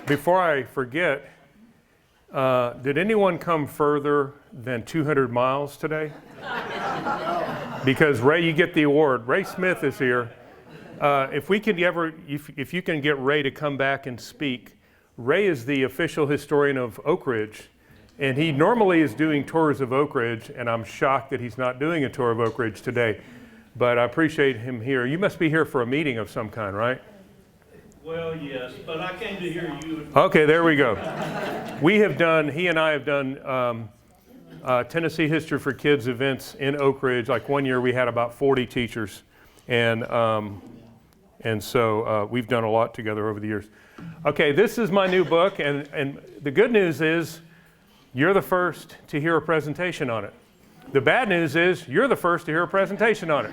Before I forget, did anyone come further than 200 miles today? Because Ray, you get the award. Ray Smith is here. If you can get Ray to come back and speak, Ray is the official historian of Oak Ridge, and he normally is doing tours of Oak Ridge, and I'm shocked that he's not doing a tour of Oak Ridge today. But I appreciate him here. You must be here for a meeting of some kind, right? Well, yes, but I came to hear you. Okay, there we go. He and I have done Tennessee History for Kids events in Oak Ridge. Like one year we had about 40 teachers, and so we've done a lot together over the years. Okay, this is my new book, and the good news is you're the first to hear a presentation on it. The bad news is you're the first to hear a presentation on it.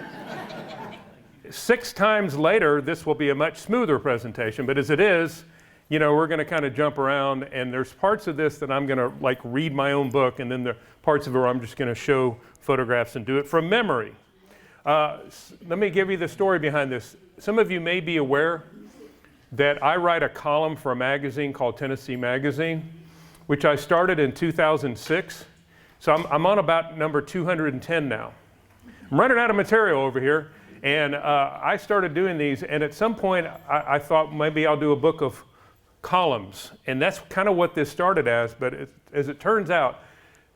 6 times later, this will be a much smoother presentation, but as it is, we're going to kind of jump around, and there's parts of this that I'm going to like read my own book, and then there are parts of it where I'm just going to show photographs and do it from memory. Let me give you the story behind this. Some of you may be aware that I write a column for a magazine called Tennessee Magazine, which I started in 2006. So I'm on about number 210 now. I'm running out of material over here, and I started doing these, and at some point I thought maybe I'll do a book of columns, and that's kind of what this started as, but as it turns out,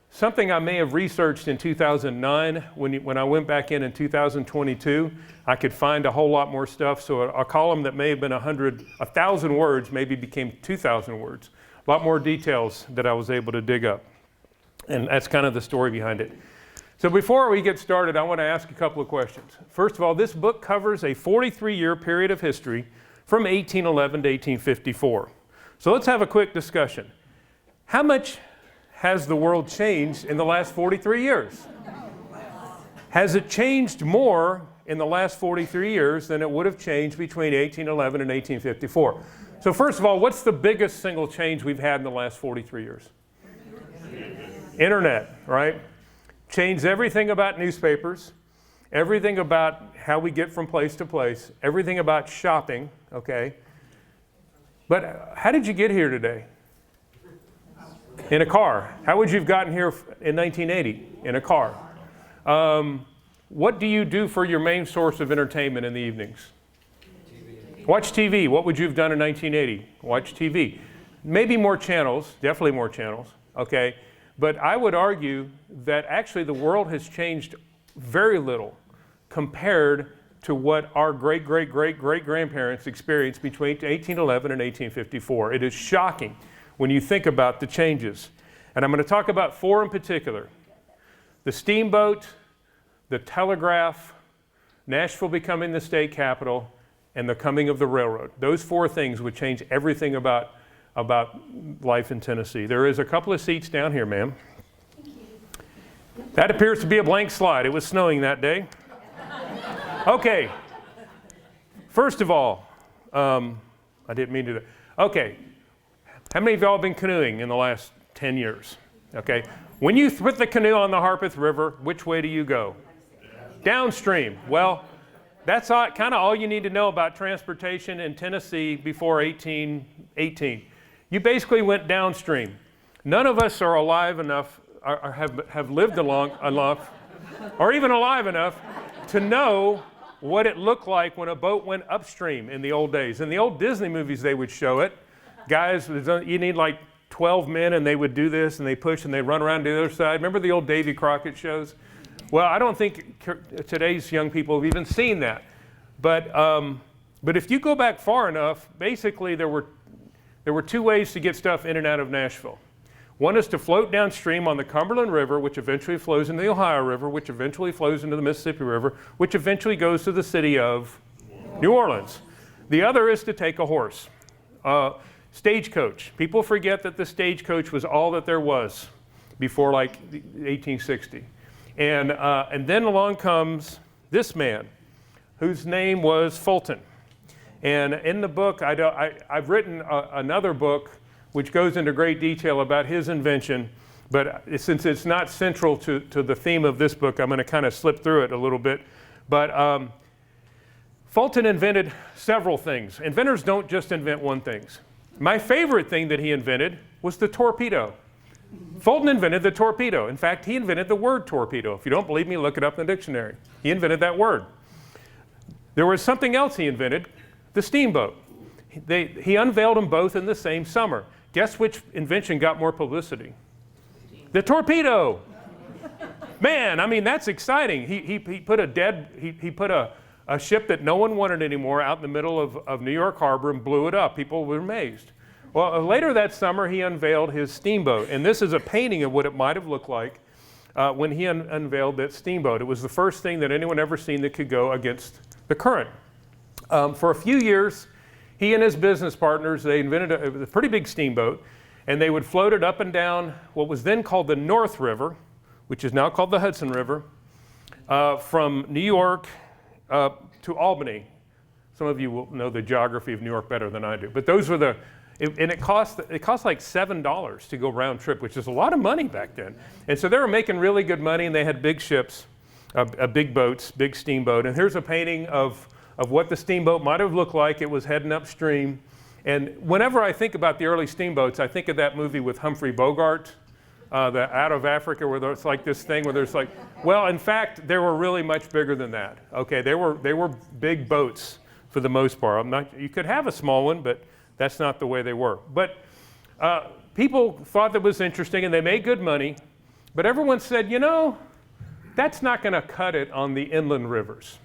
something I may have researched in 2009, when I went back in 2022, I could find a whole lot more stuff, so a column that may have been 1,000 words maybe became 2,000 words. A lot more details that I was able to dig up. And that's kind of the story behind it. So before we get started, I want to ask a couple of questions. First of all, this book covers a 43-year period of history from 1811 to 1854. So let's have a quick discussion. How much has the world changed in the last 43 years? Has it changed more in the last 43 years than it would have changed between 1811 and 1854? So first of all, what's the biggest single change we've had in the last 43 years? Internet, right? Changed everything about newspapers, everything about how we get from place to place, everything about shopping, okay? But how did you get here today? In a car. How would you have gotten here in 1980? In a car. What do you do for your main source of entertainment in the evenings? TV. Watch TV. What would you have done in 1980? Watch TV. Maybe more channels, definitely more channels, okay? But I would argue that actually the world has changed very little compared to what our great-great-great-great-grandparents experienced between 1811 and 1854. It is shocking when you think about the changes. And I'm going to talk about 4 in particular. The steamboat, the telegraph, Nashville becoming the state capital, and the coming of the railroad. Those 4 things would change everything about life in Tennessee. There is a couple of seats down here, ma'am. That appears to be a blank slide. It was snowing that day. Okay. First of all, I didn't mean to do that. Okay. How many of y'all have been canoeing in the last 10 years? Okay. When you put the canoe on the Harpeth River, which way do you go? Downstream. Well, that's kind of all you need to know about transportation in Tennessee before 1818. You basically went downstream. None of us are alive enough, or have lived long enough, or even alive enough to know what it looked like when a boat went upstream in the old days. In the old Disney movies, they would show it. Guys, you need like 12 men, and they would do this, and they push, and they run around to the other side. Remember the old Davy Crockett shows? Well, I don't think today's young people have even seen that. But if you go back far enough, basically there were 2 ways to get stuff in and out of Nashville. One is to float downstream on the Cumberland River, which eventually flows into the Ohio River, which eventually flows into the Mississippi River, which eventually goes to the city of New Orleans. The other is to take a horse. Stagecoach. People forget that the stagecoach was all that there was before like 1860. And then along comes this man, whose name was Fulton. And in the book, I've written another book which goes into great detail about his invention, but since it's not central to the theme of this book, I'm going to kind of slip through it a little bit. But Fulton invented several things. Inventors don't just invent one thing. My favorite thing that he invented was the torpedo. Fulton invented the torpedo. In fact, he invented the word torpedo. If you don't believe me, look it up in the dictionary. He invented that word. There was something else he invented, the steamboat. He unveiled them both in the same summer. Guess which invention got more publicity? The torpedo. Man, I mean, that's exciting. He put a ship that no one wanted anymore out in the middle of New York Harbor and blew it up. People were amazed. Well, later that summer, he unveiled his steamboat. And this is a painting of what it might have looked like when he unveiled that steamboat. It was the first thing that anyone ever seen that could go against the current. For a few years, he and his business partners, they invented a pretty big steamboat, and they would float it up and down what was then called the North River, which is now called the Hudson River, from New York to Albany. Some of you will know the geography of New York better than I do, but those were and it cost like $7 to go round trip, which is a lot of money back then. And so they were making really good money, and they had big ships, big boats, big steamboat. And here's a painting of what the steamboat might have looked like. It was heading upstream. And whenever I think about the early steamboats, I think of that movie with Humphrey Bogart, the Out of Africa, where there's like this thing where there's like, well, in fact, they were really much bigger than that. Okay, they were big boats for the most part. You could have a small one, but that's not the way they were. But people thought that was interesting, and they made good money. But everyone said, you know, that's not going to cut it on the inland rivers.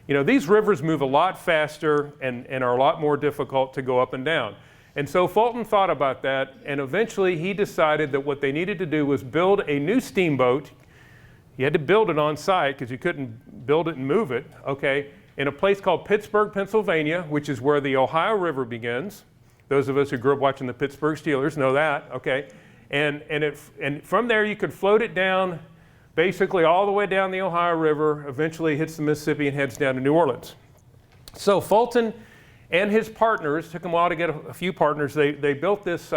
You know, these rivers move a lot faster and are a lot more difficult to go up and down. And so Fulton thought about that, and eventually he decided that what they needed to do was build a new steamboat. You had to build it on site because you couldn't build it and move it, okay, in a place called Pittsburgh, Pennsylvania, which is where the Ohio River begins. Those of us who grew up watching the Pittsburgh Steelers know that, okay? And from there you could float it down basically all the way down the Ohio River, eventually hits the Mississippi and heads down to New Orleans. So Fulton and his partners, took them a while to get a few partners, they built this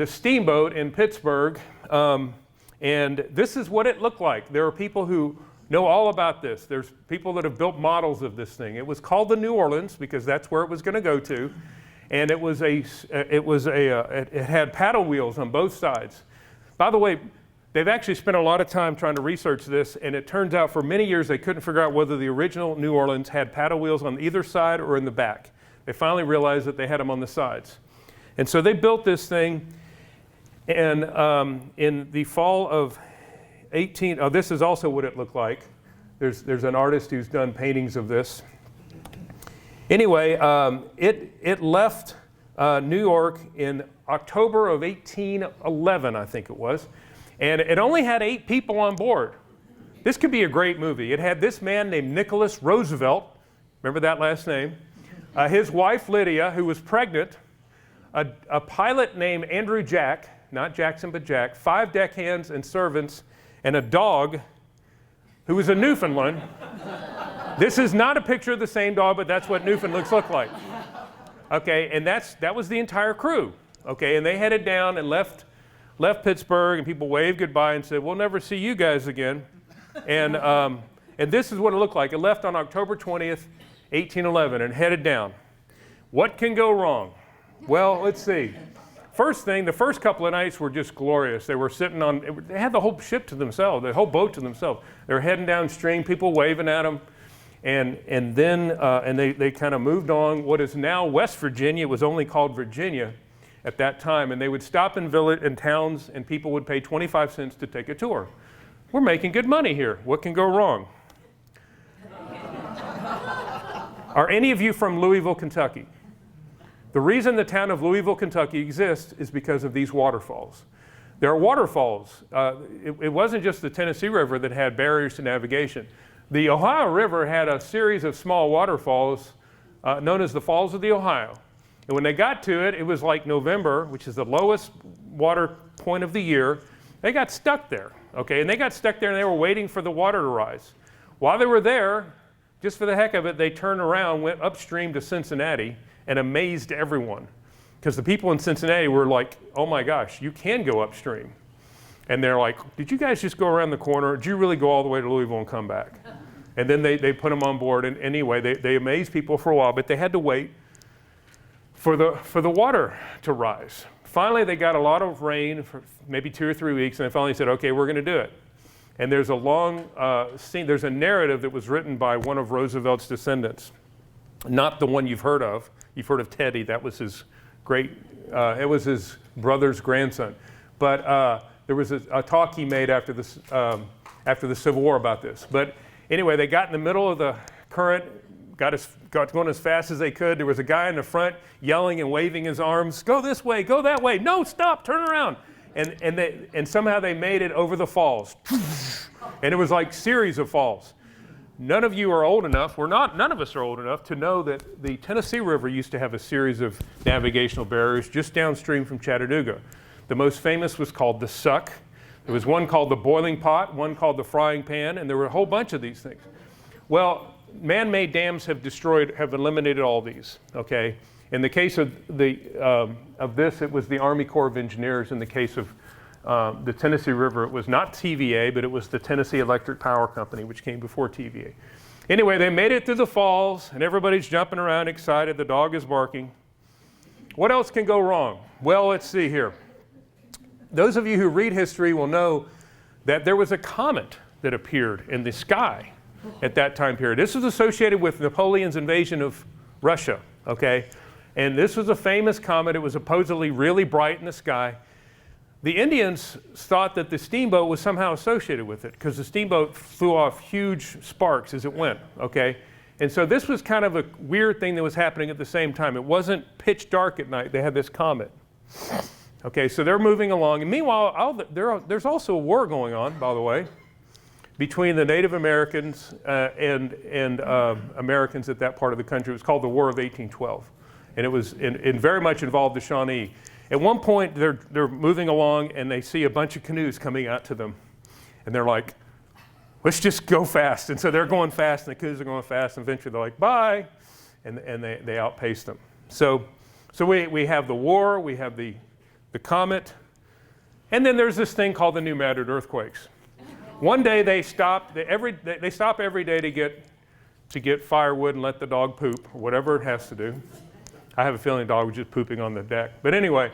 steamboat in Pittsburgh, and this is what it looked like. There are people who know all about this. There's people that have built models of this thing. It was called the New Orleans because that's where it was going to go to, and it had paddle wheels on both sides. By the way, they've actually spent a lot of time trying to research this, and it turns out for many years they couldn't figure out whether the original New Orleans had paddle wheels on either side or in the back. They finally realized that they had them on the sides. And so they built this thing, and in the fall of this is also what it looked like. There's an artist who's done paintings of this. Anyway, it left New York in October of 1811, I think it was. And it only had 8 people on board. This could be a great movie. It had this man named Nicholas Roosevelt, remember that last name, his wife Lydia, who was pregnant, a pilot named Andrew Jack, not Jackson but Jack, 5 deckhands and servants, and a dog who was a Newfoundland. This is not a picture of the same dog, but that's what Newfoundlands look like. Okay, and that was the entire crew. Okay, and they headed down and left Pittsburgh, and people waved goodbye and said, "We'll never see you guys again." And this is what it looked like. It left on October 20th, 1811, and headed down. What can go wrong? Well, let's see. First thing, the first couple of nights were just glorious. They were they had the whole ship to themselves, the whole boat to themselves. They were heading downstream, people waving at them, and then they kind of moved on. What is now West Virginia was only called Virginia at that time, and they would stop in towns, and people would pay 25 cents to take a tour. We're making good money here. What can go wrong? Are any of you from Louisville, Kentucky? The reason the town of Louisville, Kentucky exists is because of these waterfalls. There are waterfalls. It wasn't just the Tennessee River that had barriers to navigation. The Ohio River had a series of small waterfalls known as the Falls of the Ohio. And when they got to it, it was like November, which is the lowest water point of the year. They got stuck there, okay? And they got stuck there and they were waiting for the water to rise. While they were there, just for the heck of it, they turned around, went upstream to Cincinnati, and amazed everyone. Because the people in Cincinnati were like, "Oh my gosh, you can go upstream." And they're like, "Did you guys just go around the corner? Did you really go all the way to Louisville and come back?" And then they put them on board. And anyway, they amazed people for a while, but they had to wait for the water to rise. Finally, they got a lot of rain for maybe 2 or 3 weeks, and they finally said, okay, we're going to do it. And there's a long scene, there's a narrative that was written by one of Roosevelt's descendants, not the one you've heard of. You've heard of Teddy, that was his it was his brother's grandson. But there was a talk he made after the Civil War about this. But anyway, they got in the middle of the current, got going as fast as they could. There was a guy in the front yelling and waving his arms, go this way, go that way, no, stop, turn around. And somehow they made it over the falls. And it was like series of falls. None of you are old enough, none of us are old enough to know that the Tennessee River used to have a series of navigational barriers just downstream from Chattanooga. The most famous was called the Suck. There was one called the Boiling Pot, one called the Frying Pan, and there were a whole bunch of these things. Well, man-made dams have eliminated all these, okay? In the case of this, it was the Army Corps of Engineers. In the case of the Tennessee River, it was not TVA, but it was the Tennessee Electric Power Company, which came before TVA. Anyway, they made it through the falls, and everybody's jumping around excited. The dog is barking. What else can go wrong? Well, let's see here. Those of you who read history will know that there was a comet that appeared in the sky at that time period. This was associated with Napoleon's invasion of Russia, okay? And this was a famous comet. It was supposedly really bright in the sky. The Indians thought that the steamboat was somehow associated with it because the steamboat flew off huge sparks as it went, okay? And so this was kind of a weird thing that was happening at the same time. It wasn't pitch dark at night. They had this comet. Okay, so they're moving along. And meanwhile, there's also a war going on, by the way, between the Native Americans and Americans at that part of the country. It was called the War of 1812. And it very much involved the Shawnee. At one point, they're moving along, and they see a bunch of canoes coming out to them. And they're like, let's just go fast. And so they're going fast, and the canoes are going fast. And eventually, they're like, bye. And they outpace them. So we have the war, we have the comet, and then there's this thing called the New Madrid earthquakes. One day they stop every day to get firewood and let the dog poop, or whatever it has to do. I have a feeling the dog was just pooping on the deck. But anyway,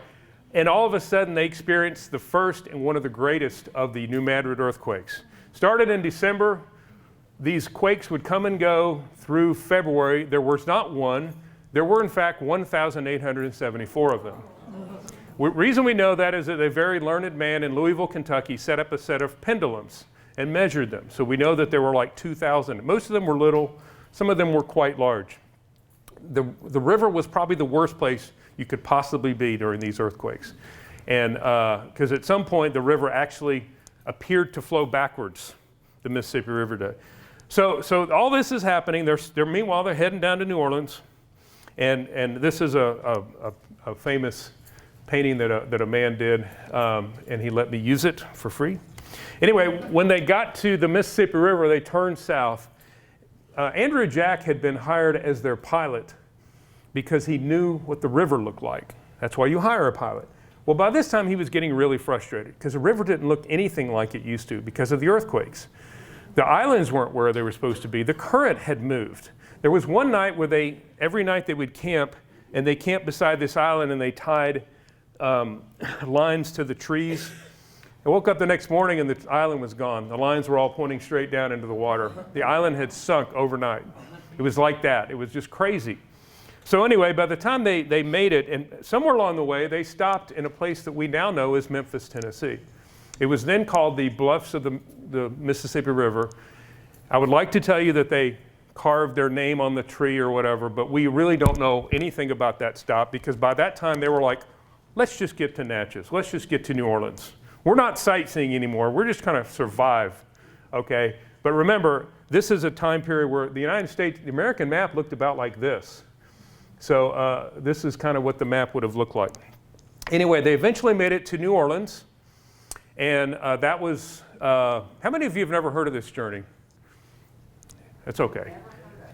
and all of a sudden they experienced the first and one of the greatest of the New Madrid earthquakes. Started in December, these quakes would come and go through February. There was not one. There were, in fact, 1,874 of them. The reason we know that is that a very learned man in Louisville, Kentucky, set up a set of pendulums and measured them. So we know that there were like 2,000. Most of them were little. Some of them were quite large. The river was probably the worst place you could possibly be during these earthquakes. And because at some point the river actually appeared to flow backwards, the Mississippi River did. So all this is happening. Meanwhile, they're heading down to New Orleans. And this is a famous painting that a man did, and he let me use it for free. Anyway, when they got to the Mississippi River, they turned south. Andrew Jack had been hired as their pilot because he knew what the river looked like. That's why you hire a pilot. Well, by this time, he was getting really frustrated because the river didn't look anything like it used to because of the earthquakes. The islands weren't where they were supposed to be. The current had moved. There was one night where every night they would camp, and they camped beside this island, and they tied lines to the trees. I woke up the next morning and the island was gone. The lines were all pointing straight down into the water. The island had sunk overnight. It was like that. It was just crazy. So anyway, by the time they made it, and somewhere along the way, they stopped in a place that we now know as Memphis, Tennessee. It was then called the Bluffs of the Mississippi River. I would like to tell you that they carved their name on the tree or whatever, but we really don't know anything about that stop because by that time they were like, let's just get to Natchez. Let's just get to New Orleans. We're not sightseeing anymore. We're just kind of survive, okay? But remember, this is a time period where the United States, the American map looked about like this. So this is kind of what the map would have looked like. Anyway, they eventually made it to New Orleans. And that was, how many of you have never heard of this journey? That's okay.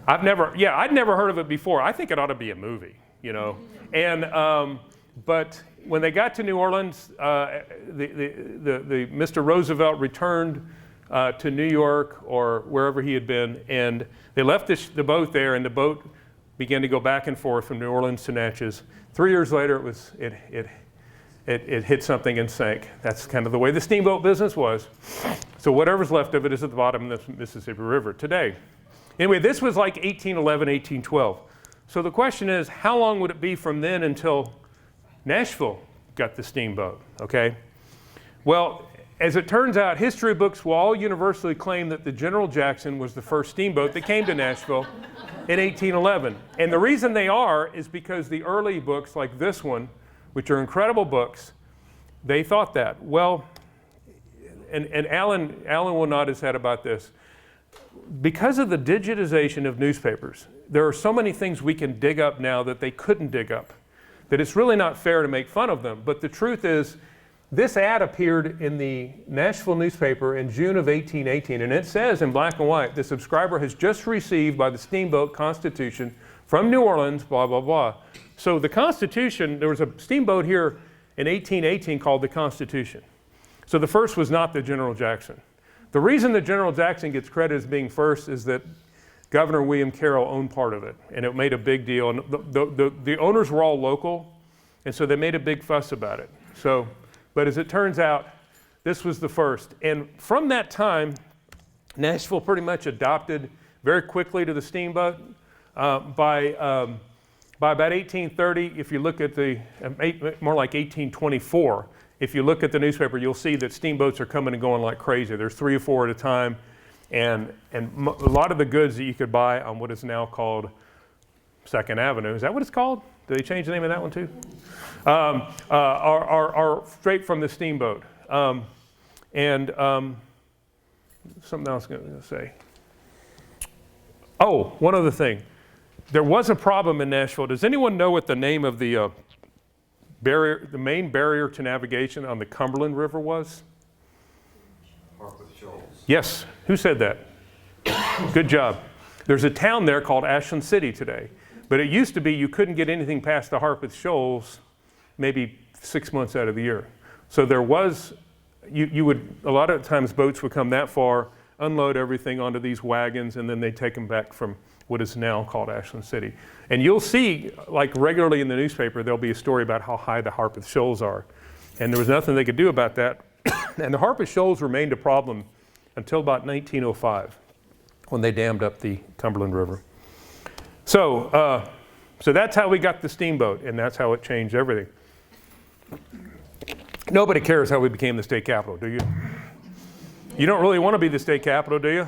I'd never heard of it before. I think it ought to be a movie, you know. And, but when they got to New Orleans, Mr. Roosevelt returned to New York or wherever he had been, and they left the boat there, and the boat began to go back and forth from New Orleans to Natchez. 3 years later, it hit something and sank. That's kind of the way the steamboat business was. So whatever's left of it is at the bottom of the Mississippi River today. Anyway, this was like 1811, 1812. So the question is, how long would it be from then until Nashville got the steamboat, okay? Well, as it turns out, history books will all universally claim that the General Jackson was the first steamboat that came to Nashville in 1811. And the reason they are is because the early books like this one, which are incredible books, they thought that. Well, and Alan will nod his head about this. Because of the digitization of newspapers, there are so many things we can dig up now that they couldn't dig up, that it's really not fair to make fun of them. But the truth is, this ad appeared in the Nashville newspaper in June of 1818, and it says in black and white, the subscriber has just received by the steamboat Constitution from New Orleans, blah, blah, blah. So the Constitution, there was a steamboat here in 1818 called the Constitution. So the first was not the General Jackson. The reason the General Jackson gets credit as being first is that Governor William Carroll owned part of it, and it made a big deal. And the owners were all local, and so they made a big fuss about it. So, but as it turns out, this was the first. And from that time, Nashville pretty much adopted very quickly to the steamboat. By about 1830, if you look at more like 1824, if you look at the newspaper, you'll see that steamboats are coming and going like crazy. There's 3 or 4 at a time. And a lot of the goods that you could buy on what is now called Second Avenue, is that what it's called? Did they change the name of that one too? Are straight from the steamboat. Something else I was going to say. Oh, one other thing. There was a problem in Nashville. Does anyone know what the name of the main barrier to navigation on the Cumberland River was? Harpeth Shoals. Yes. Who said that? Good job. There's a town there called Ashland City today. But it used to be you couldn't get anything past the Harpeth Shoals maybe 6 months out of the year. So there was, a lot of times boats would come that far, unload everything onto these wagons, and then they take them back from what is now called Ashland City. And you'll see, like regularly in the newspaper, there'll be a story about how high the Harpeth Shoals are. And there was nothing they could do about that. And the Harpeth Shoals remained a problem until about 1905, when they dammed up the Cumberland River. So that's how we got the steamboat, and that's how it changed everything. Nobody cares how we became the state capital, do you? You don't really want to be the state capital, do you?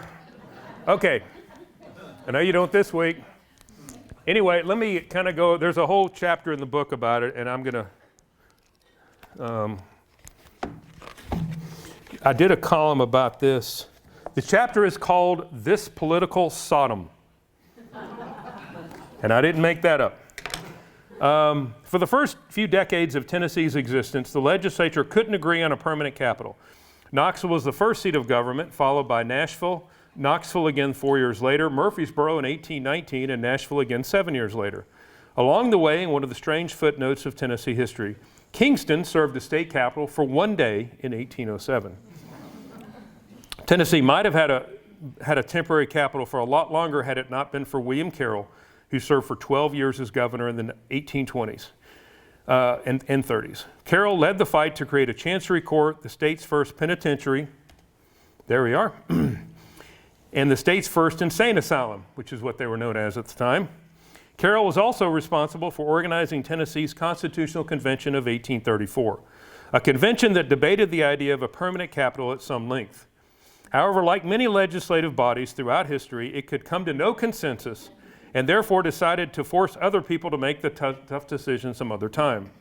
Okay. I know you don't this week. Anyway, let me kind of go. There's a whole chapter in the book about it, and I'm going to. I did a column about this. The chapter is called This Political Sodom. And I didn't make that up. For the first few decades of Tennessee's existence, the legislature couldn't agree on a permanent capital. Knoxville was the first seat of government, followed by Nashville, Knoxville again 4 years later, Murfreesboro in 1819, and Nashville again 7 years later. Along the way, in one of the strange footnotes of Tennessee history, Kingston served the state capital for 1 day in 1807. Tennessee might have had a temporary capital for a lot longer had it not been for William Carroll, who served for 12 years as governor in the 1820s and 30s. Carroll led the fight to create a chancery court, the state's first penitentiary, there we are, and the state's first insane asylum, which is what they were known as at the time. Carroll was also responsible for organizing Tennessee's Constitutional Convention of 1834, a convention that debated the idea of a permanent capital at some length. However, like many legislative bodies throughout history, it could come to no consensus and therefore decided to force other people to make the tough decisions some other time.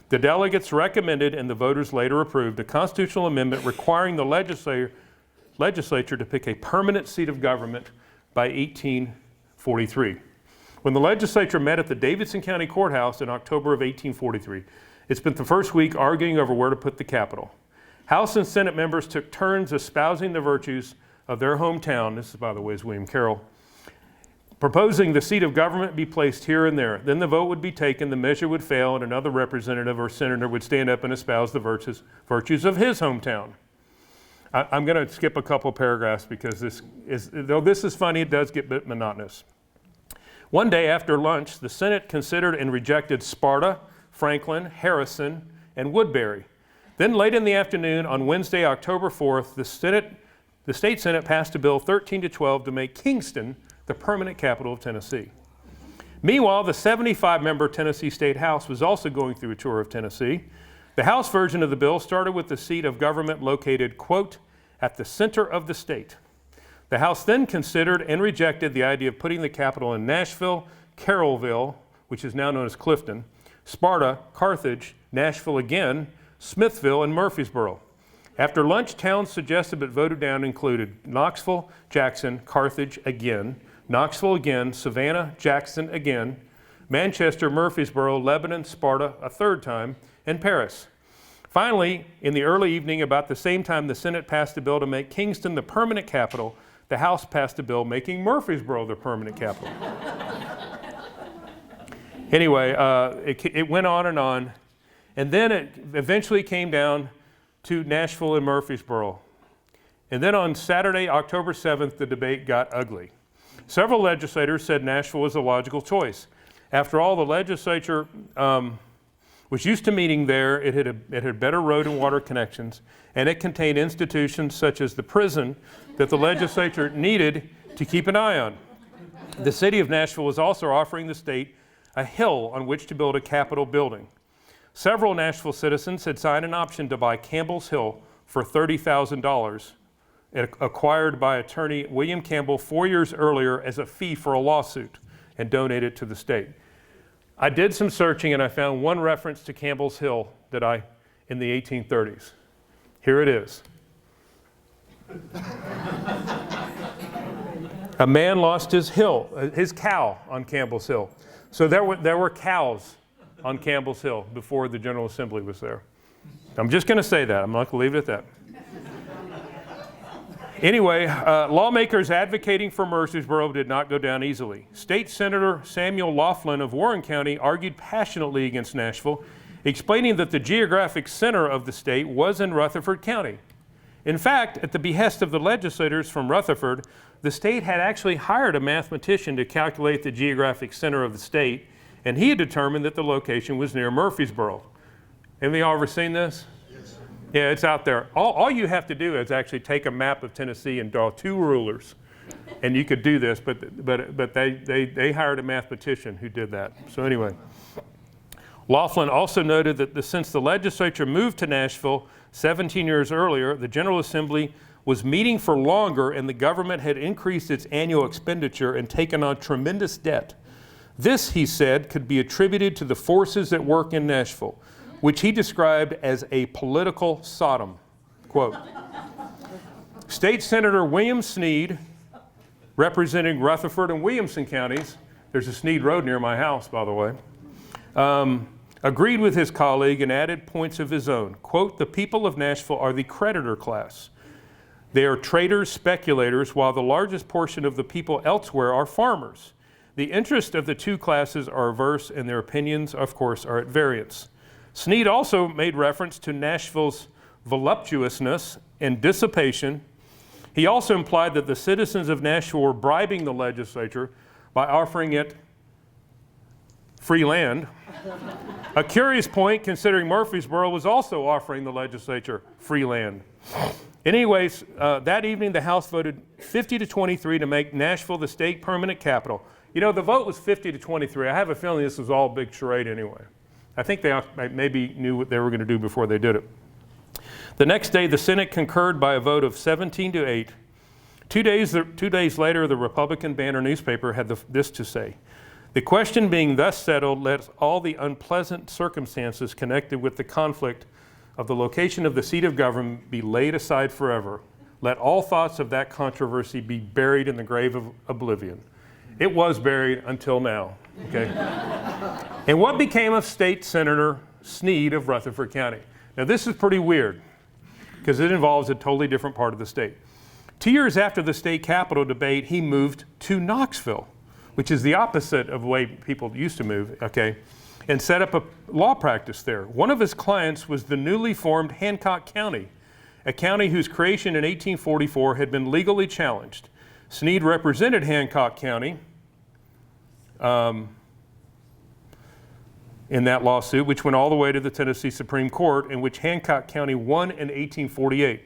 The delegates recommended, and the voters later approved, a constitutional amendment requiring the legislature to pick a permanent seat of government by 1843. When the legislature met at the Davidson County Courthouse in October of 1843, it spent the first week arguing over where to put the capital. House and Senate members took turns espousing the virtues of their hometown, this is, by the way, is William Carroll, proposing the seat of government be placed here and there. Then the vote would be taken, the measure would fail, and another representative or senator would stand up and espouse the virtues of his hometown. I'm going to skip a couple paragraphs because though this is funny, it does get a bit monotonous. One day after lunch, the Senate considered and rejected Sparta, Franklin, Harrison, and Woodbury. Then late in the afternoon on Wednesday, October 4th, the state Senate passed a bill 13-12 to make Kingston the permanent capital of Tennessee. Meanwhile, the 75-member Tennessee State House was also going through a tour of Tennessee. The House version of the bill started with the seat of government located, quote, at the center of the state. The House then considered and rejected the idea of putting the capital in Nashville, Carrollville, which is now known as Clifton, Sparta, Carthage, Nashville again, Smithville, and Murfreesboro. After lunch, towns suggested but voted down included Knoxville, Jackson, Carthage again, Knoxville again, Savannah, Jackson again, Manchester, Murfreesboro, Lebanon, Sparta a third time, and Paris. Finally, in the early evening, about the same time the Senate passed a bill to make Kingston the permanent capital, the House passed a bill making Murfreesboro the permanent capital. Anyway, it went on, and then it eventually came down to Nashville and Murfreesboro. And then on Saturday, October 7th, the debate got ugly. Several legislators said Nashville was a logical choice. After all, the legislature was used to meeting there. It had better road and water connections, and it contained institutions such as the prison that the legislature needed to keep an eye on. The city of Nashville was also offering the state a hill on which to build a Capitol building. Several Nashville citizens had signed an option to buy Campbell's Hill for $30,000, acquired by attorney William Campbell 4 years earlier as a fee for a lawsuit, and donated to the state. I did some searching and I found one reference to Campbell's Hill in the 1830s. Here it is. A man lost his cow on Campbell's Hill. So there were cows on Campbell's Hill before the General Assembly was there. I'm just going to say that. I'm not going to leave it at that. Anyway, lawmakers advocating for Murfreesboro did not go down easily. State Senator Samuel Laughlin of Warren County argued passionately against Nashville, explaining that the geographic center of the state was in Rutherford County. In fact, at the behest of the legislators from Rutherford, the state had actually hired a mathematician to calculate the geographic center of the state, and he had determined that the location was near Murfreesboro. Have you all ever seen this? Yes. Yeah, it's out there. All you have to do is actually take a map of Tennessee and draw two rulers, and you could do this, but they hired a mathematician who did that. So anyway, Laughlin also noted that since the legislature moved to Nashville 17 years earlier, the General Assembly was meeting for longer and the government had increased its annual expenditure and taken on tremendous debt. This, he said, could be attributed to the forces at work in Nashville, which he described as a political Sodom. Quote, State Senator William Snead, representing Rutherford and Williamson counties, there's a Snead Road near my house, by the way, agreed with his colleague and added points of his own. Quote, the people of Nashville are the creditor class. They are traders, speculators, while the largest portion of the people elsewhere are farmers. The interests of the two classes are averse and their opinions, of course, are at variance. Snead also made reference to Nashville's voluptuousness and dissipation. He also implied that the citizens of Nashville were bribing the legislature by offering it free land. A curious point, considering Murfreesboro was also offering the legislature free land. Anyways, that evening the House voted 50-23 to make Nashville the state permanent capital. You know, the vote was 50-23. I have a feeling this was all a big charade anyway. I think they maybe knew what they were going to do before they did it. The next day, the Senate concurred by a vote of 17-8. 2 days later, the Republican Banner newspaper had this to say. The question being thus settled, let all the unpleasant circumstances connected with the conflict of the location of the seat of government be laid aside forever. Let all thoughts of that controversy be buried in the grave of oblivion. It was buried until now, okay? And what became of State Senator Snead of Rutherford County? Now this is pretty weird because it involves a totally different part of the state. 2 years after the state capitol debate, he moved to Knoxville, which is the opposite of the way people used to move, okay, and set up a law practice there. One of his clients was the newly formed Hancock County, a county whose creation in 1844 had been legally challenged. Snead represented Hancock County in that lawsuit, which went all the way to the Tennessee Supreme Court, in which Hancock County won in 1848.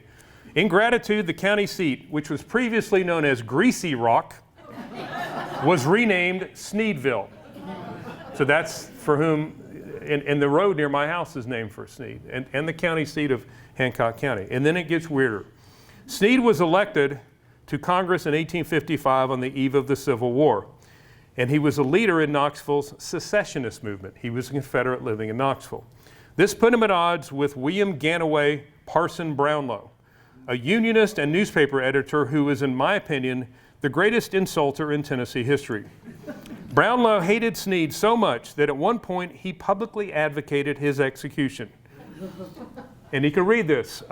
In gratitude, the county seat, which was previously known as Greasy Rock, was renamed Sneedville. So that's for whom, and the road near my house is named for Sneed, and the county seat of Hancock County. And then it gets weirder. Sneed was elected to Congress in 1855 on the eve of the Civil War. And he was a leader in Knoxville's secessionist movement. He was a Confederate living in Knoxville. This put him at odds with William Ganaway Parson Brownlow, a Unionist and newspaper editor who is, in my opinion, the greatest insulter in Tennessee history. Brownlow hated Sneed so much that at one point he publicly advocated his execution. And you can read this.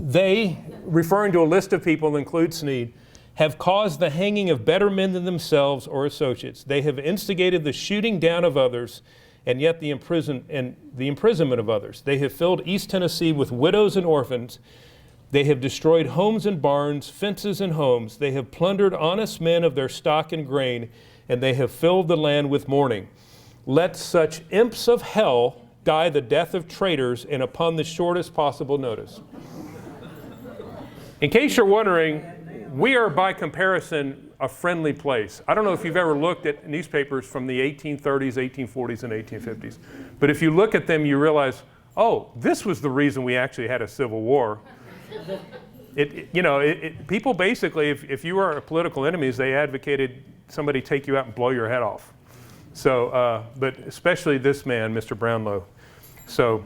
They, referring to a list of people that include Sneed, have caused the hanging of better men than themselves or associates. They have instigated the shooting down of others and yet the imprisonment of others. They have filled East Tennessee with widows and orphans. They have destroyed homes and barns, fences and homes. They have plundered honest men of their stock and grain, and they have filled the land with mourning. Let such imps of hell die the death of traitors and upon the shortest possible notice. In case you're wondering, we are, by comparison, a friendly place. I don't know if you've ever looked at newspapers from the 1830s, 1840s, and 1850s, but if you look at them, you realize, oh, this was the reason we actually had a civil war. People basically, if you were political enemies, they advocated somebody take you out and blow your head off. So, but especially this man, Mr. Brownlow. So,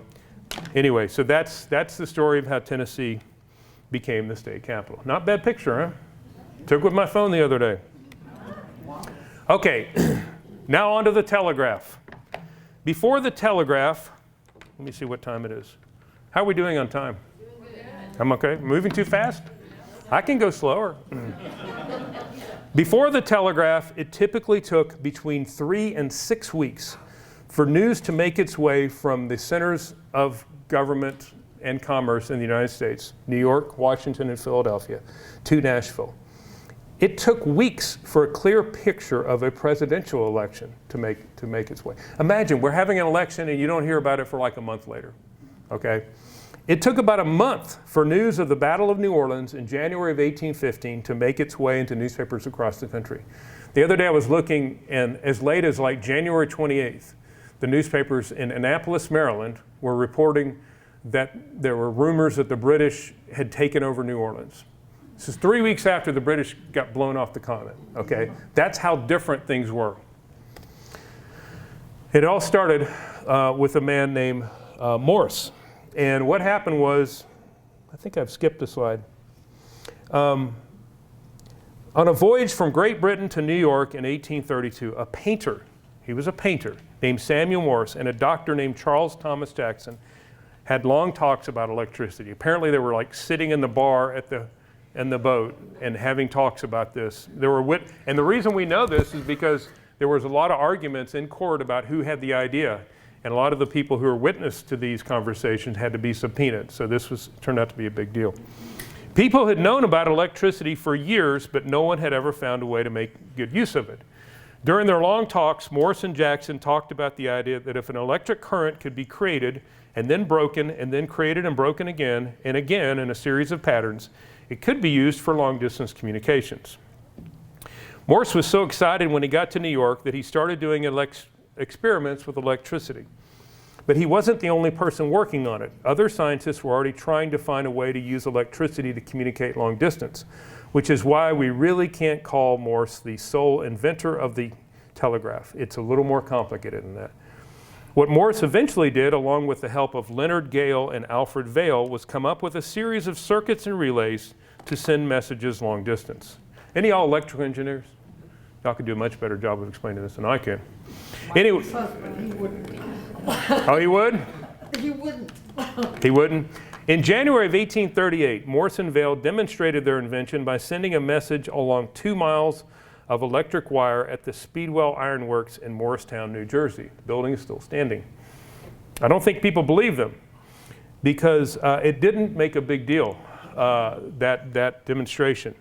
anyway, so that's the story of how Tennessee became the state capital. Not a bad picture, huh? Took with my phone the other day. Okay, now on to the telegraph. Before the telegraph, let me see what time it is. How are we doing on time? I'm okay? Moving too fast? I can go slower. Before the telegraph, it typically took between 3 and 6 weeks for news to make its way from the centers of government and commerce in the United States, New York, Washington, and Philadelphia, to Nashville. It took weeks for a clear picture of a presidential election to make its way. Imagine we're having an election and you don't hear about it for like a month later, okay? It took about a month for news of the Battle of New Orleans in January of 1815 to make its way into newspapers across the country. The other day I was looking, and as late as like January 28th, the newspapers in Annapolis, Maryland were reporting that there were rumors that the British had taken over New Orleans. This is 3 weeks after the British got blown off the continent, okay? That's how different things were. It all started with a man named Morse. And what happened was, I think I've skipped a slide. On a voyage from Great Britain to New York in 1832, a painter, he was a painter, named Samuel Morse, and a doctor named Charles Thomas Jackson had long talks about electricity. Apparently they were like sitting in the bar in the boat and having talks about this. And the reason we know this is because there was a lot of arguments in court about who had the idea. And a lot of the people who were witness to these conversations had to be subpoenaed. So this turned out to be a big deal. People had known about electricity for years, but no one had ever found a way to make good use of it. During their long talks, Morse and Jackson talked about the idea that if an electric current could be created and then broken and then created and broken again and again in a series of patterns, it could be used for long-distance communications. Morse was so excited when he got to New York that he started doing experiments with electricity. But he wasn't the only person working on it. Other scientists were already trying to find a way to use electricity to communicate long distance, which is why we really can't call Morse the sole inventor of the telegraph. It's a little more complicated than that. What Morse eventually did, along with the help of Leonard Gale and Alfred Vail, was come up with a series of circuits and relays to send messages long distance. Any y'all electrical engineers? Y'all could do a much better job of explaining this than I can. Anyway, He wouldn't. oh, he would? He wouldn't. He wouldn't? In January of 1838, Morse and Vail demonstrated their invention by sending a message along 2 miles of electric wire at the Speedwell Iron Works in Morristown, New Jersey. The building is still standing. I don't think people believe them because it didn't make a big deal, that demonstration.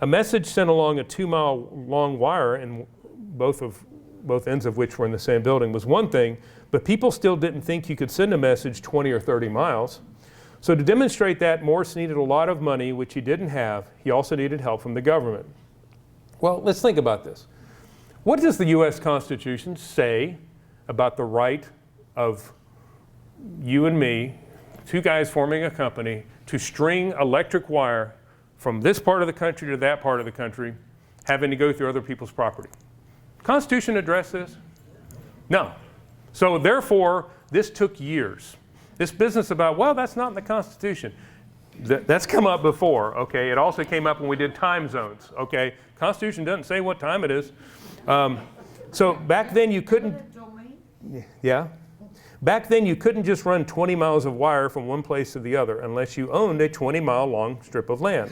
A message sent along a 2-mile long wire, and both ends of which were in the same building, was one thing, but people still didn't think you could send a message 20 or 30 miles. So to demonstrate that, Morse needed a lot of money, which he didn't have. He also needed help from the government. Well, let's think about this. What does the U.S. Constitution say about the right of you and me, two guys forming a company, to string electric wire from this part of the country to that part of the country, having to go through other people's property? Constitution address this? No. So therefore, this took years. This business about, well, that's not in the Constitution. That's come up before, okay? It also came up when we did time zones, okay? Constitution doesn't say what time it is. So back then you couldn't, yeah? Back then you couldn't just run 20 miles of wire from one place to the other unless you owned a 20-mile long strip of land.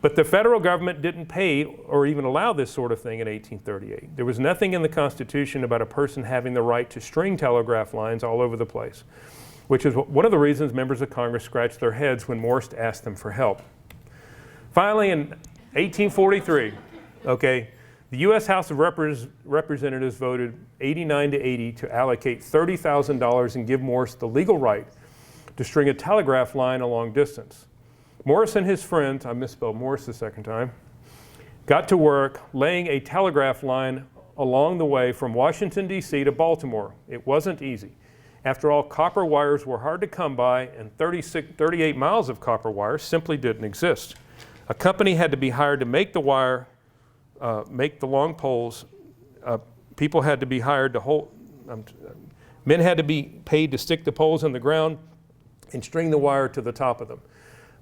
But the federal government didn't pay or even allow this sort of thing in 1838. There was nothing in the Constitution about a person having the right to string telegraph lines all over the place, which is one of the reasons members of Congress scratched their heads when Morse asked them for help. Finally, in 1843, okay, the U.S. House of Representatives voted 89-80 to allocate $30,000 and give Morse the legal right to string a telegraph line a long distance. Morse and his friends, I misspelled Morse the second time, got to work laying a telegraph line along the way from Washington, D.C. to Baltimore. It wasn't easy. After all, copper wires were hard to come by, and 38 miles of copper wire simply didn't exist. A company had to be hired to make the wire, make the long poles. People had to be hired to hold, men had to be paid to stick the poles in the ground and string the wire to the top of them.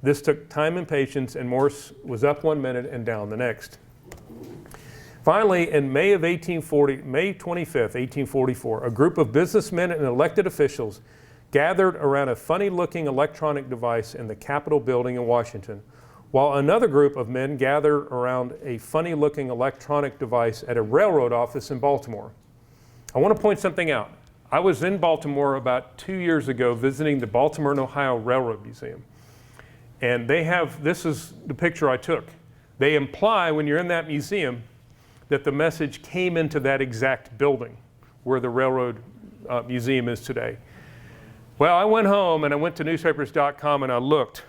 This took time and patience, and Morse was up 1 minute and down the next. Finally, in May 25th, 1844, a group of businessmen and elected officials gathered around a funny-looking electronic device in the Capitol building in Washington, while another group of men gathered around a funny-looking electronic device at a railroad office in Baltimore. I want to point something out. I was in Baltimore about 2 years ago visiting the Baltimore and Ohio Railroad Museum. And they have, this is the picture I took. They imply when you're in that museum that the message came into that exact building where the railroad museum is today. Well, I went home and I went to newspapers.com and I looked,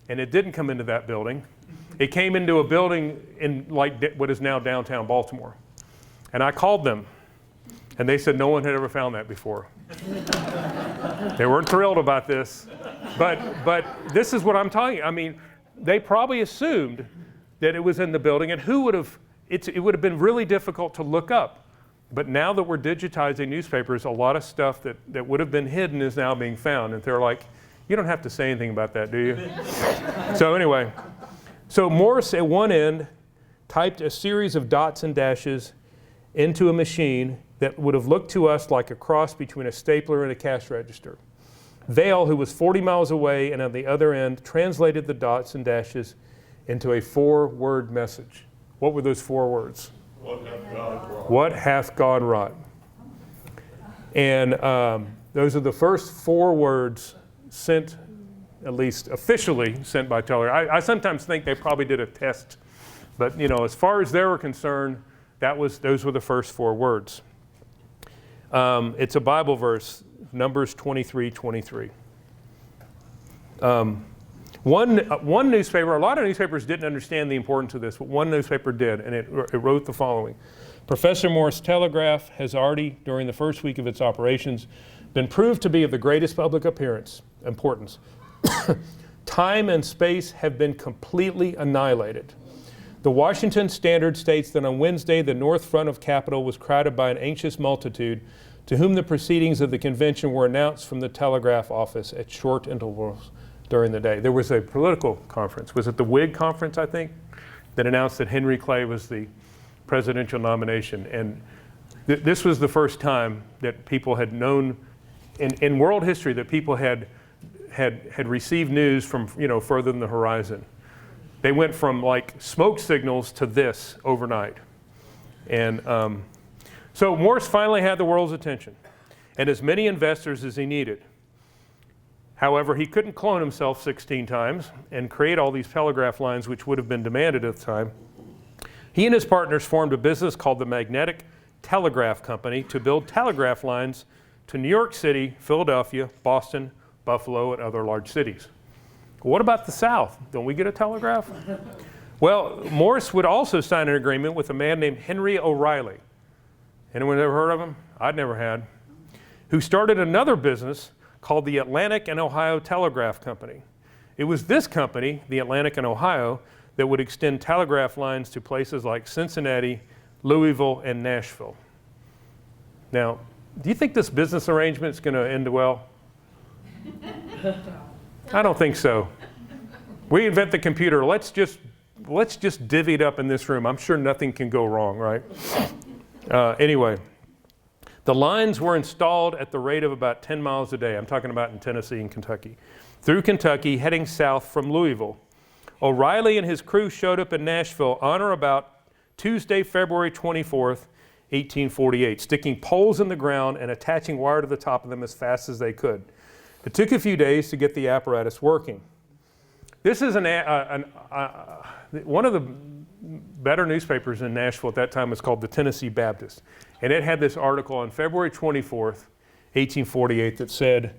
and it didn't come into that building. It came into a building in like what is now downtown Baltimore. And I called them, and they said no one had ever found that before. They weren't thrilled about this, but this is what I'm talking. I mean, they probably assumed that it was in the building, and who would have? It would have been really difficult to look up. But now that we're digitizing newspapers, a lot of stuff that would have been hidden is now being found, and they're like, you don't have to say anything about that, do you? So anyway, so Morse at one end typed a series of dots and dashes into a machine that would have looked to us like a cross between a stapler and a cash register. Vail, who was 40 miles away and on the other end, translated the dots and dashes into a 4-word message. What were those 4 words? What hath God wrought? What hath God wrought? And those are the first 4 words sent, at least officially sent by telegraph. I sometimes think they probably did a test, but you know, as far as they were concerned, those were the first 4 words. It's a Bible verse, Numbers 23:23. One newspaper, a lot of newspapers didn't understand the importance of this, but one newspaper did, and it wrote the following. Professor Morse Telegraph has already, during the first week of its operations, been proved to be of the greatest public importance. Time and space have been completely annihilated. The Washington Standard states that on Wednesday, the north front of Capitol was crowded by an anxious multitude to whom the proceedings of the convention were announced from the telegraph office at short intervals during the day. There was a political conference. Was it the Whig conference, I think, that announced that Henry Clay was the presidential nomination. And this was the first time that people had known in world history that people had received news from further than the horizon. They went from like smoke signals to this overnight. And so Morse finally had the world's attention and as many investors as he needed. However, he couldn't clone himself 16 times and create all these telegraph lines which would have been demanded at the time. He and his partners formed a business called the Magnetic Telegraph Company to build telegraph lines to New York City, Philadelphia, Boston, Buffalo, and other large cities. What about the South? Don't we get a telegraph? Well, Morse would also sign an agreement with a man named Henry O'Reilly. Anyone ever heard of him? I'd never had. Who started another business called the Atlantic and Ohio Telegraph Company. It was this company, the Atlantic and Ohio, that would extend telegraph lines to places like Cincinnati, Louisville, and Nashville. Now, do you think this business arrangement is going to end well? I don't think so. We invent the computer. Let's just divvy it up in this room. I'm sure nothing can go wrong, right? Anyway, the lines were installed at the rate of about 10 miles a day. I'm talking about in Tennessee and Kentucky. Through Kentucky, heading south from Louisville. O'Reilly and his crew showed up in Nashville on or about Tuesday, February 24th, 1848, sticking poles in the ground and attaching wire to the top of them as fast as they could. It took a few days to get the apparatus working. This is one of the better newspapers in Nashville at that time was called the Tennessee Baptist. And it had this article on February 24th, 1848 that said,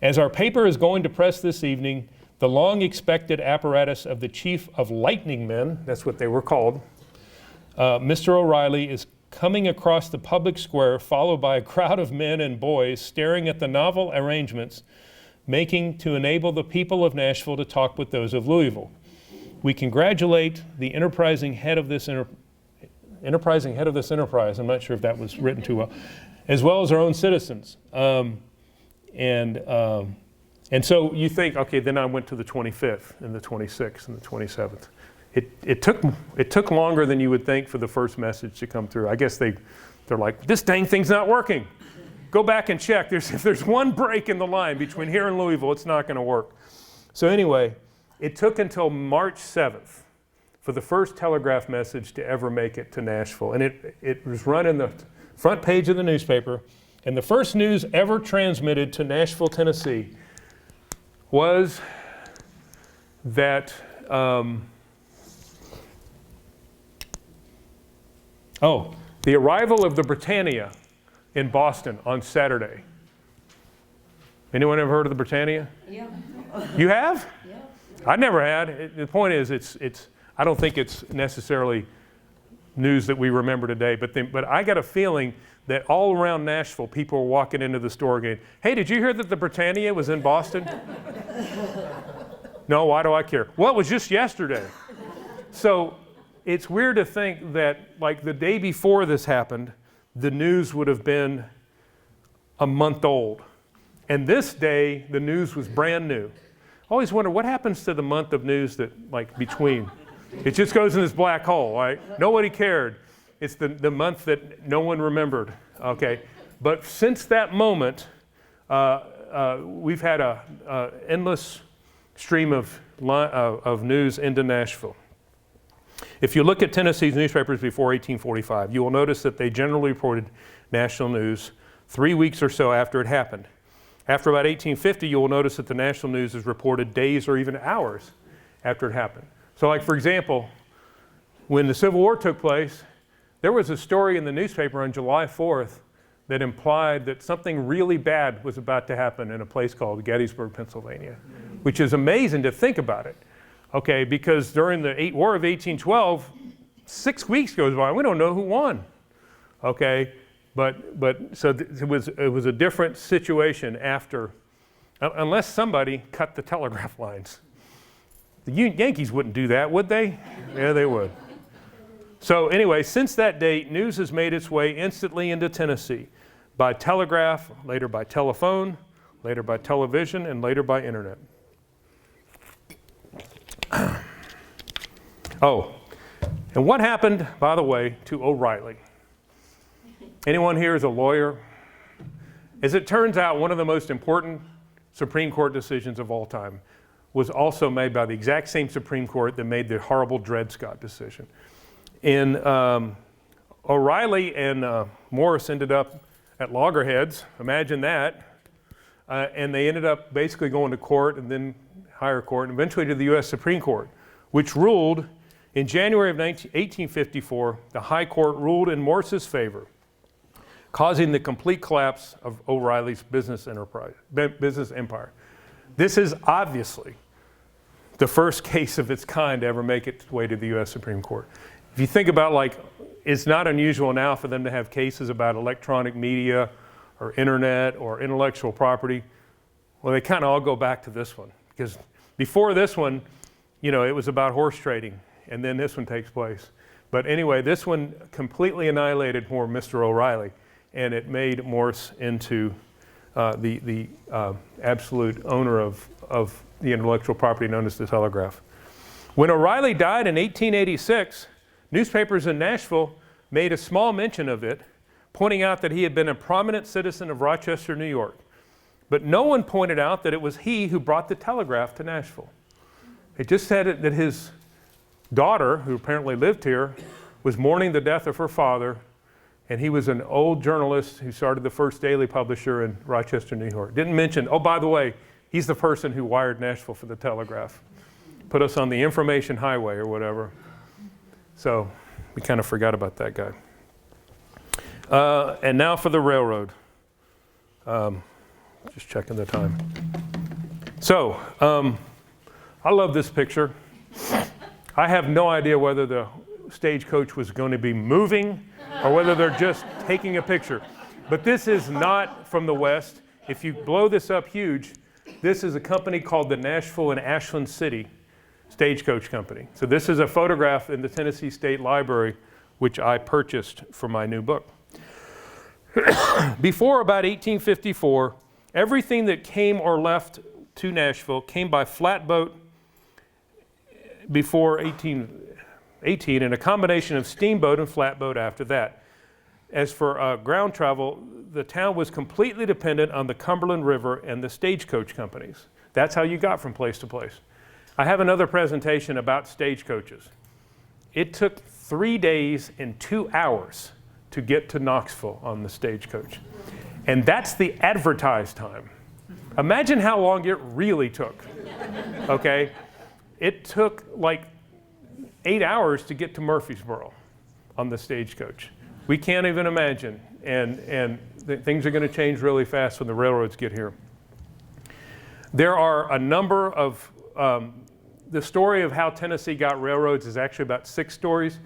"As our paper is going to press this evening, the long-expected apparatus of the chief of lightning men," that's what they were called, Mr. O'Reilly is coming across the public square, followed by a crowd of men and boys staring at the novel arrangements making to enable the people of Nashville to talk with those of Louisville. We congratulate the enterprising head of this enterprise, I'm not sure if that was written too well as our own citizens. And so you think, okay, then I went to the 25th and the 26th and the 27th. It took longer than you would think for the first message to come through. I guess they're like, this dang thing's not working. Go back and check. If there's one break in the line between here and Louisville, it's not going to work. So anyway, it took until March 7th for the first telegraph message to ever make it to Nashville. And it was run in the front page of the newspaper. And the first news ever transmitted to Nashville, Tennessee was that, the arrival of the Britannia in Boston on Saturday. Anyone ever heard of the Britannia? Yeah. You have? Yeah. I never had. The point is, I don't think it's necessarily news that we remember today, but I got a feeling that all around Nashville, people were walking into the store going, "Hey, did you hear that the Britannia was in Boston?" No, why do I care? Well, it was just yesterday. So it's weird to think that like the day before this happened, the news would have been a month old. And this day, the news was brand new. I always wonder what happens to the month of news that like between. It just goes in this black hole, right? Nobody cared. It's the month that no one remembered, okay? But since that moment, we've had an endless stream of news into Nashville. If you look at Tennessee's newspapers before 1845, you will notice that they generally reported national news 3 weeks or so after it happened. After about 1850, you will notice that the national news is reported days or even hours after it happened. So like, for example, when the Civil War took place, there was a story in the newspaper on July 4th that implied that something really bad was about to happen in a place called Gettysburg, Pennsylvania, which is amazing to think about it. Okay, because during the War of 1812, 6 weeks goes by, we don't know who won. Okay, but so it was a different situation after, unless somebody cut the telegraph lines. The Yankees wouldn't do that, would they? Yeah, they would. So anyway, since that date, news has made its way instantly into Tennessee by telegraph, later by telephone, later by television, and later by internet. Oh, and what happened, by the way, to O'Reilly? Anyone here is a lawyer? As it turns out, one of the most important Supreme Court decisions of all time was also made by the exact same Supreme Court that made the horrible Dred Scott decision. And O'Reilly and Morse ended up at loggerheads, imagine that, and they ended up basically going to court and then higher court and eventually to the U.S. Supreme Court, which ruled In January of 1854, the High Court ruled in Morse's favor, causing the complete collapse of O'Reilly's business empire. This is obviously the first case of its kind to ever make its way to the U.S. Supreme Court. If you think about, like, it's not unusual now for them to have cases about electronic media or internet or intellectual property. Well, they kind of all go back to this one, because before this one, you know, it was about horse trading, and then this one takes place. But anyway, this one completely annihilated poor Mr. O'Reilly, and it made Morse into the absolute owner of the intellectual property known as the telegraph. When O'Reilly died in 1886, newspapers in Nashville made a small mention of it, pointing out that he had been a prominent citizen of Rochester, New York. But no one pointed out that it was he who brought the telegraph to Nashville. It just said that his daughter, who apparently lived here, was mourning the death of her father, and he was an old journalist who started the first daily publisher in Rochester, New York. Didn't mention, oh, by the way, he's the person who wired Nashville for the telegraph. Put us on the information highway or whatever. So we kind of forgot about that guy. And now for the railroad. Just checking the time. So I love this picture. I have no idea whether the stagecoach was going to be moving or whether they're just taking a picture. But this is not from the West. If you blow this up huge, this is a company called the Nashville and Ashland City Stagecoach Company. So this is a photograph in the Tennessee State Library, which I purchased for my new book. Before about 1854, everything that came or left to Nashville came by flatboat before 1818, and a combination of steamboat and flatboat after that. As for ground travel, the town was completely dependent on the Cumberland River and the stagecoach companies. That's how you got from place to place. I have another presentation about stagecoaches. It took 3 days and 2 hours to get to Knoxville on the stagecoach. And that's the advertised time. Imagine how long it really took, okay? It took like 8 hours to get to Murfreesboro on the stagecoach. We can't even imagine, and things are going to change really fast when the railroads get here. There are a number of, the story of how Tennessee got railroads is actually about 6 stories,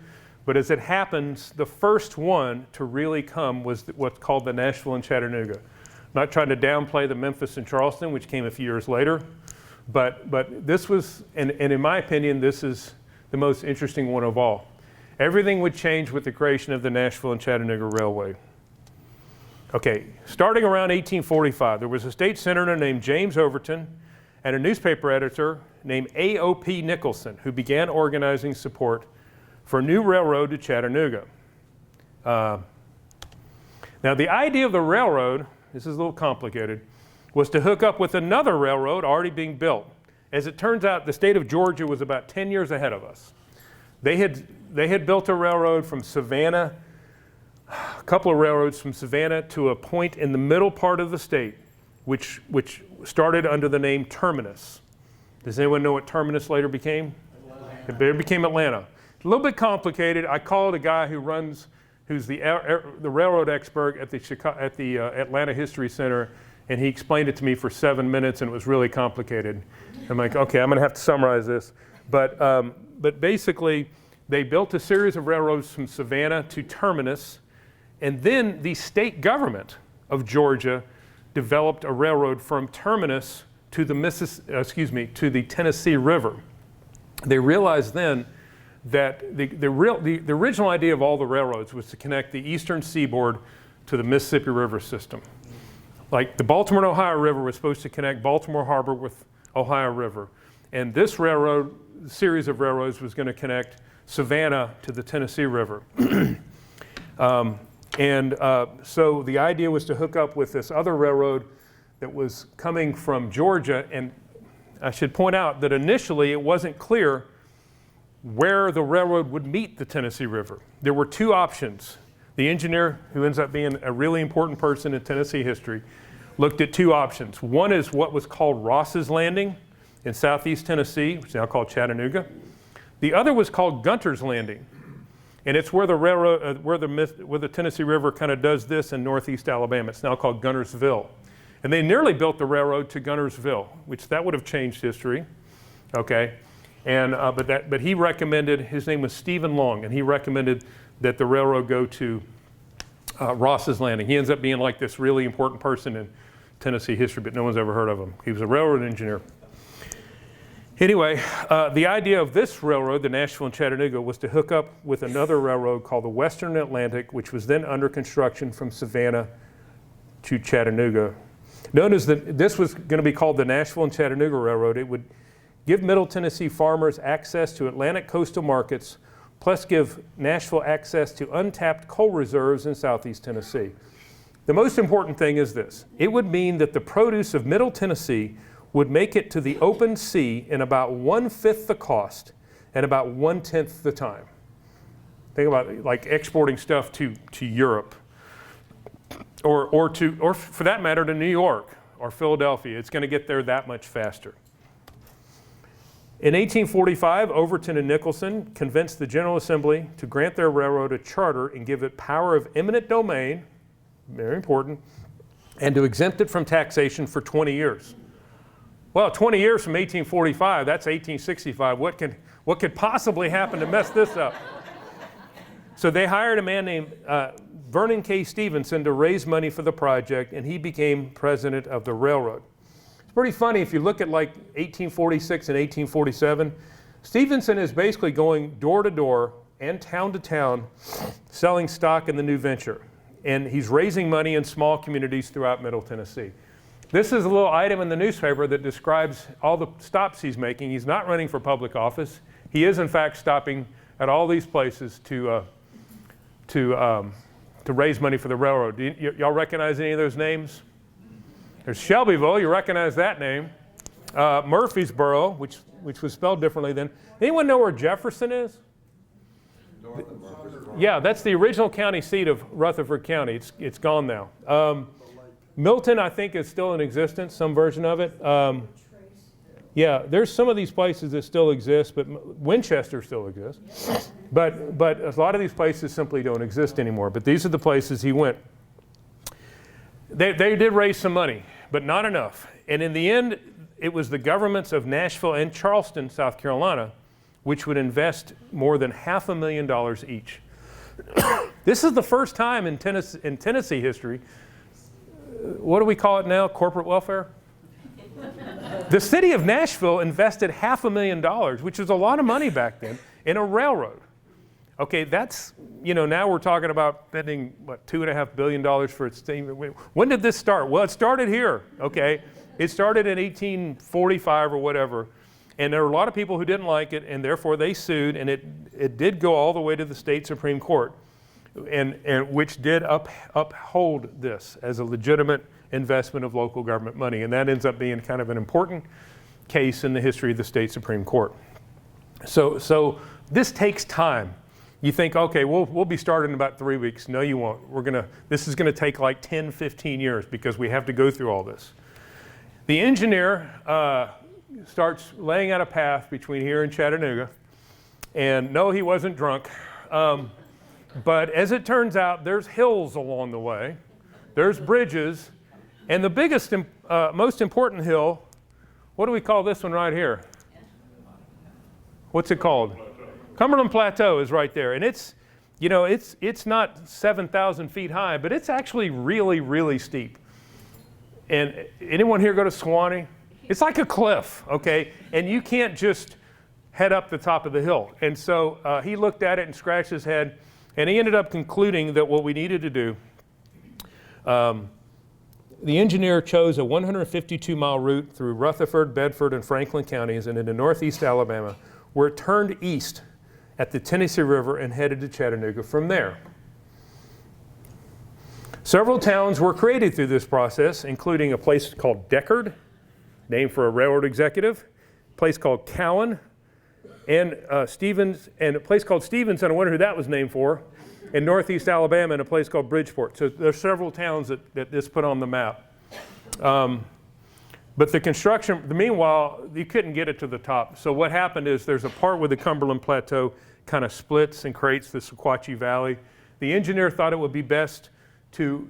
but as it happens, the first one to really come was what's called the Nashville and Chattanooga. I'm not trying to downplay the Memphis and Charleston, which came a few years later, but this was, and in my opinion, this is the most interesting one of all. Everything would change with the creation of the Nashville and Chattanooga Railway. Okay, starting around 1845, there was a state senator named James Overton and a newspaper editor named A.O.P. Nicholson, who began organizing support for a new railroad to Chattanooga. Now, the idea of the railroad, this is a little complicated, was to hook up with another railroad already being built. As it turns out, the state of Georgia was about 10 years ahead of us. They had built a railroad from Savannah, a couple of railroads from Savannah to a point in the middle part of the state, which started under the name Terminus. Does anyone know what Terminus later became? Atlanta. It became Atlanta. A little bit complicated. I called a guy who's the railroad expert at the Atlanta History Center, and he explained it to me for 7 minutes, and it was really complicated. I'm like, okay, I'm going to have to summarize this. But basically, they built a series of railroads from Savannah to Terminus, and then the state government of Georgia developed a railroad from Terminus to the Tennessee River. They realized then that the original idea of all the railroads was to connect the eastern seaboard to the Mississippi River system. Like the Baltimore and Ohio River was supposed to connect Baltimore Harbor with Ohio River. And this railroad, series of railroads, was going to connect Savannah to the Tennessee River. So the idea was to hook up with this other railroad that was coming from Georgia. And I should point out that initially it wasn't clear where the railroad would meet the Tennessee River. There were 2 options. The engineer, who ends up being a really important person in Tennessee history, looked at 2 options. One is what was called Ross's Landing in southeast Tennessee, which is now called Chattanooga. The other was called Gunter's Landing, and it's where the railroad, where the Tennessee River kind of does this in northeast Alabama. It's now called Guntersville. And they nearly built the railroad to Guntersville, which that would have changed history, okay? And, but he recommended, his name was Stephen Long, and he recommended that the railroad go to Ross's Landing. He ends up being like this really important person in Tennessee history, but no one's ever heard of him. He was a railroad engineer. Anyway, the idea of this railroad, the Nashville and Chattanooga, was to hook up with another railroad called the Western Atlantic, which was then under construction from Savannah to Chattanooga. Known as this was going to be called the Nashville and Chattanooga Railroad. It would give Middle Tennessee farmers access to Atlantic coastal markets, plus give Nashville access to untapped coal reserves in southeast Tennessee. The most important thing is this. It would mean that the produce of Middle Tennessee would make it to the open sea in about 1/5 the cost and about 1/10 the time. Think about it, like exporting stuff to Europe or for that matter to New York or Philadelphia. It's going to get there that much faster. In 1845, Overton and Nicholson convinced the General Assembly to grant their railroad a charter and give it power of eminent domain, very important, and to exempt it from taxation for 20 years. Well, 20 years from 1845, that's 1865. What could possibly happen to mess this up? So they hired a man named Vernon K. Stevenson to raise money for the project, and he became president of the railroad. It's pretty funny if you look at like 1846 and 1847. Stevenson is basically going door to door and town to town selling stock in the new venture. And he's raising money in small communities throughout Middle Tennessee. This is a little item in the newspaper that describes all the stops he's making. He's not running for public office. He is, in fact, stopping at all these places to raise money for the railroad. Y'all recognize any of those names? There's Shelbyville. You recognize that name. Murfreesboro, which was spelled differently then. Anyone know where Jefferson is? Yeah, that's the original county seat of Rutherford County. It's gone now. Milton, I think, is still in existence, some version of it. Yeah, there's some of these places that still exist, but Winchester still exists. But a lot of these places simply don't exist anymore. But these are the places he went. They did raise some money, but not enough. And in the end, it was the governments of Nashville and Charleston, South Carolina, which would invest more than $500,000 each. This is the first time in Tennessee history. What do we call it now? Corporate welfare? The city of Nashville invested $500,000, which was a lot of money back then, in a railroad. Okay, that's, now we're talking about spending, $2.5 billion for its thing. When did this start? Well, it started here, okay? It started in 1845 or whatever. And there were a lot of people who didn't like it, and therefore they sued, and it did go all the way to the state Supreme Court, and which did uphold this as a legitimate investment of local government money. And that ends up being kind of an important case in the history of the state Supreme Court. So this takes time. You think, okay, we'll be starting in about 3 weeks. No, you won't. This is going to take like 10, 15 years because we have to go through all this. The engineer starts laying out a path between here and Chattanooga. And no, he wasn't drunk. But as it turns out, there's hills along the way. There's bridges. And the biggest, most important hill, what do we call this one right here? What's it called? Cumberland Plateau is right there. And it's not 7,000 feet high, but it's actually really, really steep. And anyone here go to Sewanee? It's like a cliff, okay? And you can't just head up the top of the hill. And so he looked at it and scratched his head, and he ended up concluding that what we needed to do, the engineer chose a 152-mile route through Rutherford, Bedford, and Franklin counties and into northeast Alabama, where it turned east at the Tennessee River and headed to Chattanooga from there. Several towns were created through this process, including a place called Deckard, named for a railroad executive, a place called Cowan, and Stevens, and a place called Stevenson, I wonder who that was named for, in northeast Alabama, and a place called Bridgeport. So there's several towns that this put on the map. But the construction, meanwhile, you couldn't get it to the top. So what happened is there's a part where the Cumberland Plateau kind of splits and creates the Sequatchie Valley. The engineer thought it would be best to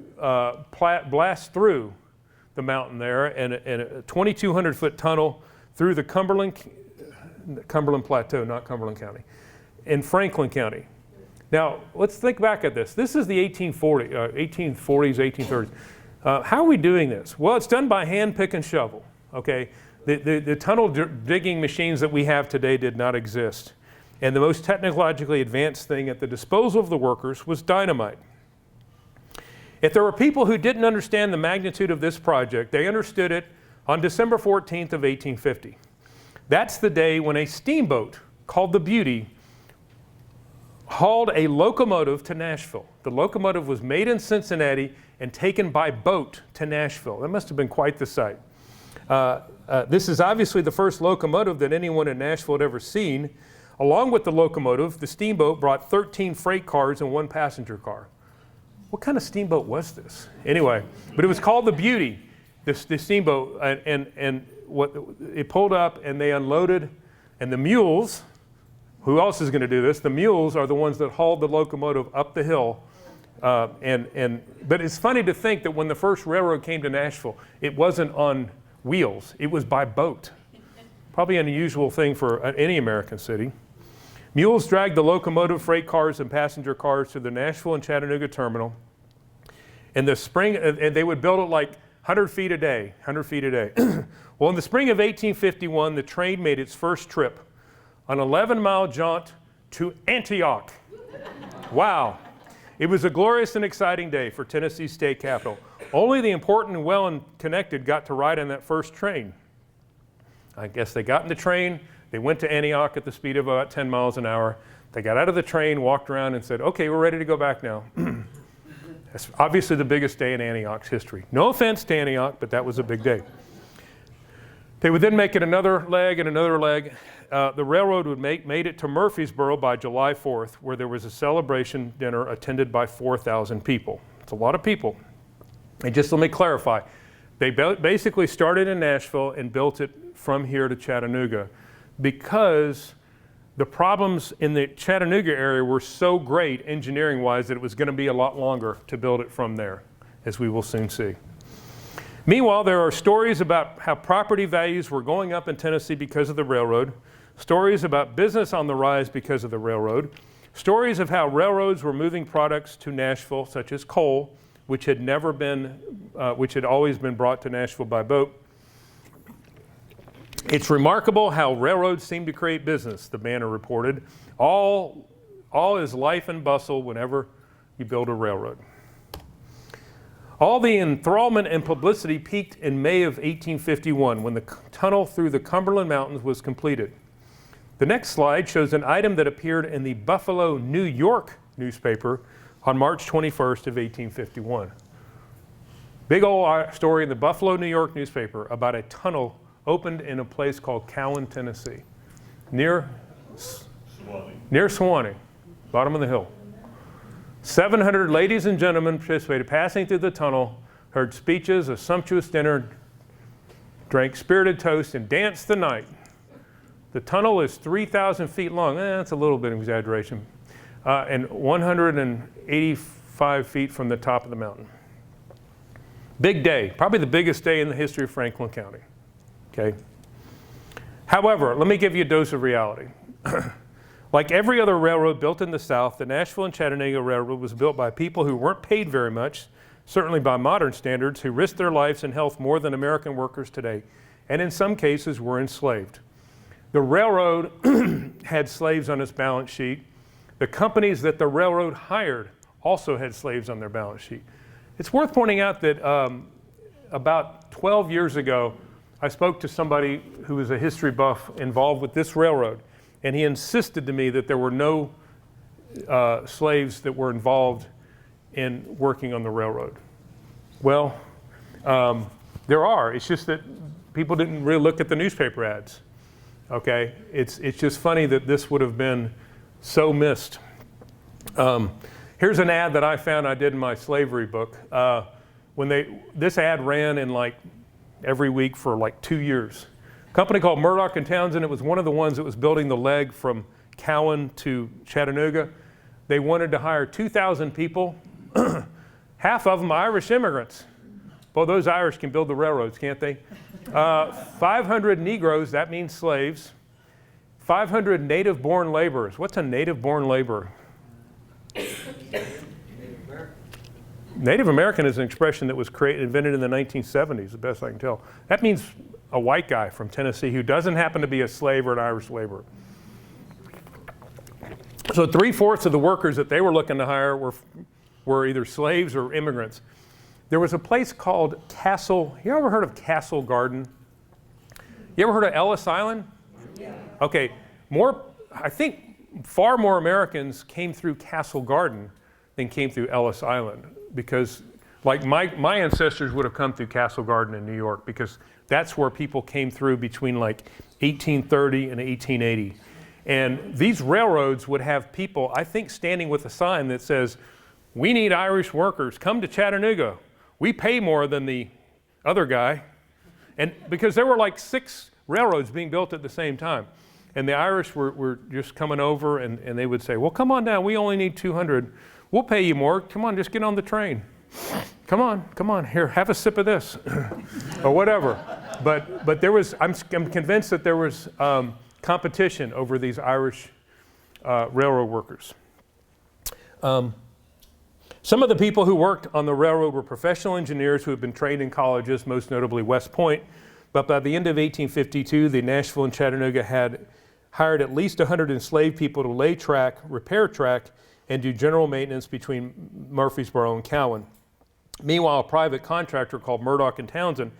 blast through the mountain there and a 2,200-foot tunnel through the Cumberland Plateau, not Cumberland County, in Franklin County. Now, let's think back at this. This is the 1840s, 1830s. How are we doing this? Well, it's done by hand, pick, and shovel, okay? The tunnel digging machines that we have today did not exist. And the most technologically advanced thing at the disposal of the workers was dynamite. If there were people who didn't understand the magnitude of this project, they understood it on December 14th of 1850. That's the day when a steamboat called the Beauty hauled a locomotive to Nashville. The locomotive was made in Cincinnati and taken by boat to Nashville. That must have been quite the sight. This is obviously the first locomotive that anyone in Nashville had ever seen. Along with the locomotive, the steamboat brought 13 freight cars and 1 passenger car. What kind of steamboat was this? Anyway, but it was called the Beauty, the steamboat, and what it pulled up and they unloaded, and the mules, who else is going to do this? The mules are the ones that hauled the locomotive up the hill. But it's funny to think that when the first railroad came to Nashville, it wasn't on wheels, it was by boat. Probably an unusual thing for any American city. Mules dragged the locomotive, freight cars, and passenger cars to the Nashville and Chattanooga terminal. In the spring, and they would build it like 100 feet a day. Well, in the spring of 1851, the train made its first trip, an 11-mile jaunt to Antioch. Wow. It was a glorious and exciting day for Tennessee's state capital. Only the important and well-connected got to ride on that first train. I guess they got in the train, they went to Antioch at the speed of about 10 miles an hour. They got out of the train, walked around, and said, okay, we're ready to go back now. That's obviously the biggest day in Antioch's history. No offense to Antioch, but that was a big day. They would then make it another leg and another leg. The railroad would made it to Murfreesboro by July 4th, where there was a celebration dinner attended by 4,000 people. It's a lot of people. And just let me clarify. They basically started in Nashville and built it from here to Chattanooga because the problems in the Chattanooga area were so great engineering-wise that it was going to be a lot longer to build it from there, as we will soon see. Meanwhile, there are stories about how property values were going up in Tennessee because of the railroad, stories about business on the rise because of the railroad, stories of how railroads were moving products to Nashville, such as coal, which had always been brought to Nashville by boat. It's remarkable how railroads seem to create business, the Banner reported. All is life and bustle whenever you build a railroad. All the enthrallment and publicity peaked in May of 1851 when the tunnel through the Cumberland Mountains was completed. The next slide shows an item that appeared in the Buffalo, New York newspaper on March 21st of 1851. Big old story in the Buffalo, New York newspaper about a tunnel opened in a place called Cowan, Tennessee, near Sewanee, bottom of the hill. 700 ladies and gentlemen participated, passing through the tunnel, heard speeches, a sumptuous dinner, drank spirited toast, and danced the night. The tunnel is 3,000 feet long. That's a little bit of exaggeration. And 185 feet from the top of the mountain. Big day, probably the biggest day in the history of Franklin County. Okay. However, let me give you a dose of reality. Like every other railroad built in the South, the Nashville and Chattanooga Railroad was built by people who weren't paid very much, certainly by modern standards, who risked their lives and health more than American workers today, and in some cases were enslaved. The railroad had slaves on its balance sheet. The companies that the railroad hired also had slaves on their balance sheet. It's worth pointing out that about 12 years ago, I spoke to somebody who was a history buff involved with this railroad, and he insisted to me that there were no slaves that were involved in working on the railroad. Well, there are. It's just that people didn't really look at the newspaper ads. Okay, it's just funny that this would have been so missed. Here's an ad that I found I did in my slavery book. This ad ran in like every week for like 2 years. A company called Murdoch and Townsend, it was one of the ones that was building the leg from Cowan to Chattanooga. They wanted to hire 2,000 people, half of them Irish immigrants. Well, those Irish can build the railroads, can't they? 500 Negroes, that means slaves. 500 native-born laborers. What's a native-born laborer? Native American is an expression that was invented in the 1970s, the best I can tell. That means a white guy from Tennessee who doesn't happen to be a slave or an Irish laborer. So 3/4 of the workers that they were looking to hire were either slaves or immigrants. There was a place called Castle. You ever heard of Castle Garden? You ever heard of Ellis Island? Yeah. Okay, I think far more Americans came through Castle Garden than came through Ellis Island, because like my ancestors would have come through Castle Garden in New York, because that's where people came through between like 1830 and 1880. And these railroads would have people, I think, standing with a sign that says, "We need Irish workers, come to Chattanooga. We pay more than the other guy." And because there were like 6 railroads being built at the same time. And the Irish were just coming over, and they would say, "Well, come on down, we only need 200. We'll pay you more. Come on, just get on the train. Come on, here, have a sip of this," or whatever. But there was, I'm convinced that there was competition over these Irish railroad workers. Some of the people who worked on the railroad were professional engineers who had been trained in colleges, most notably West Point. But by the end of 1852, the Nashville and Chattanooga had hired at least 100 enslaved people to lay track, repair track, and do general maintenance between Murfreesboro and Cowan. Meanwhile, a private contractor called Murdoch and Townsend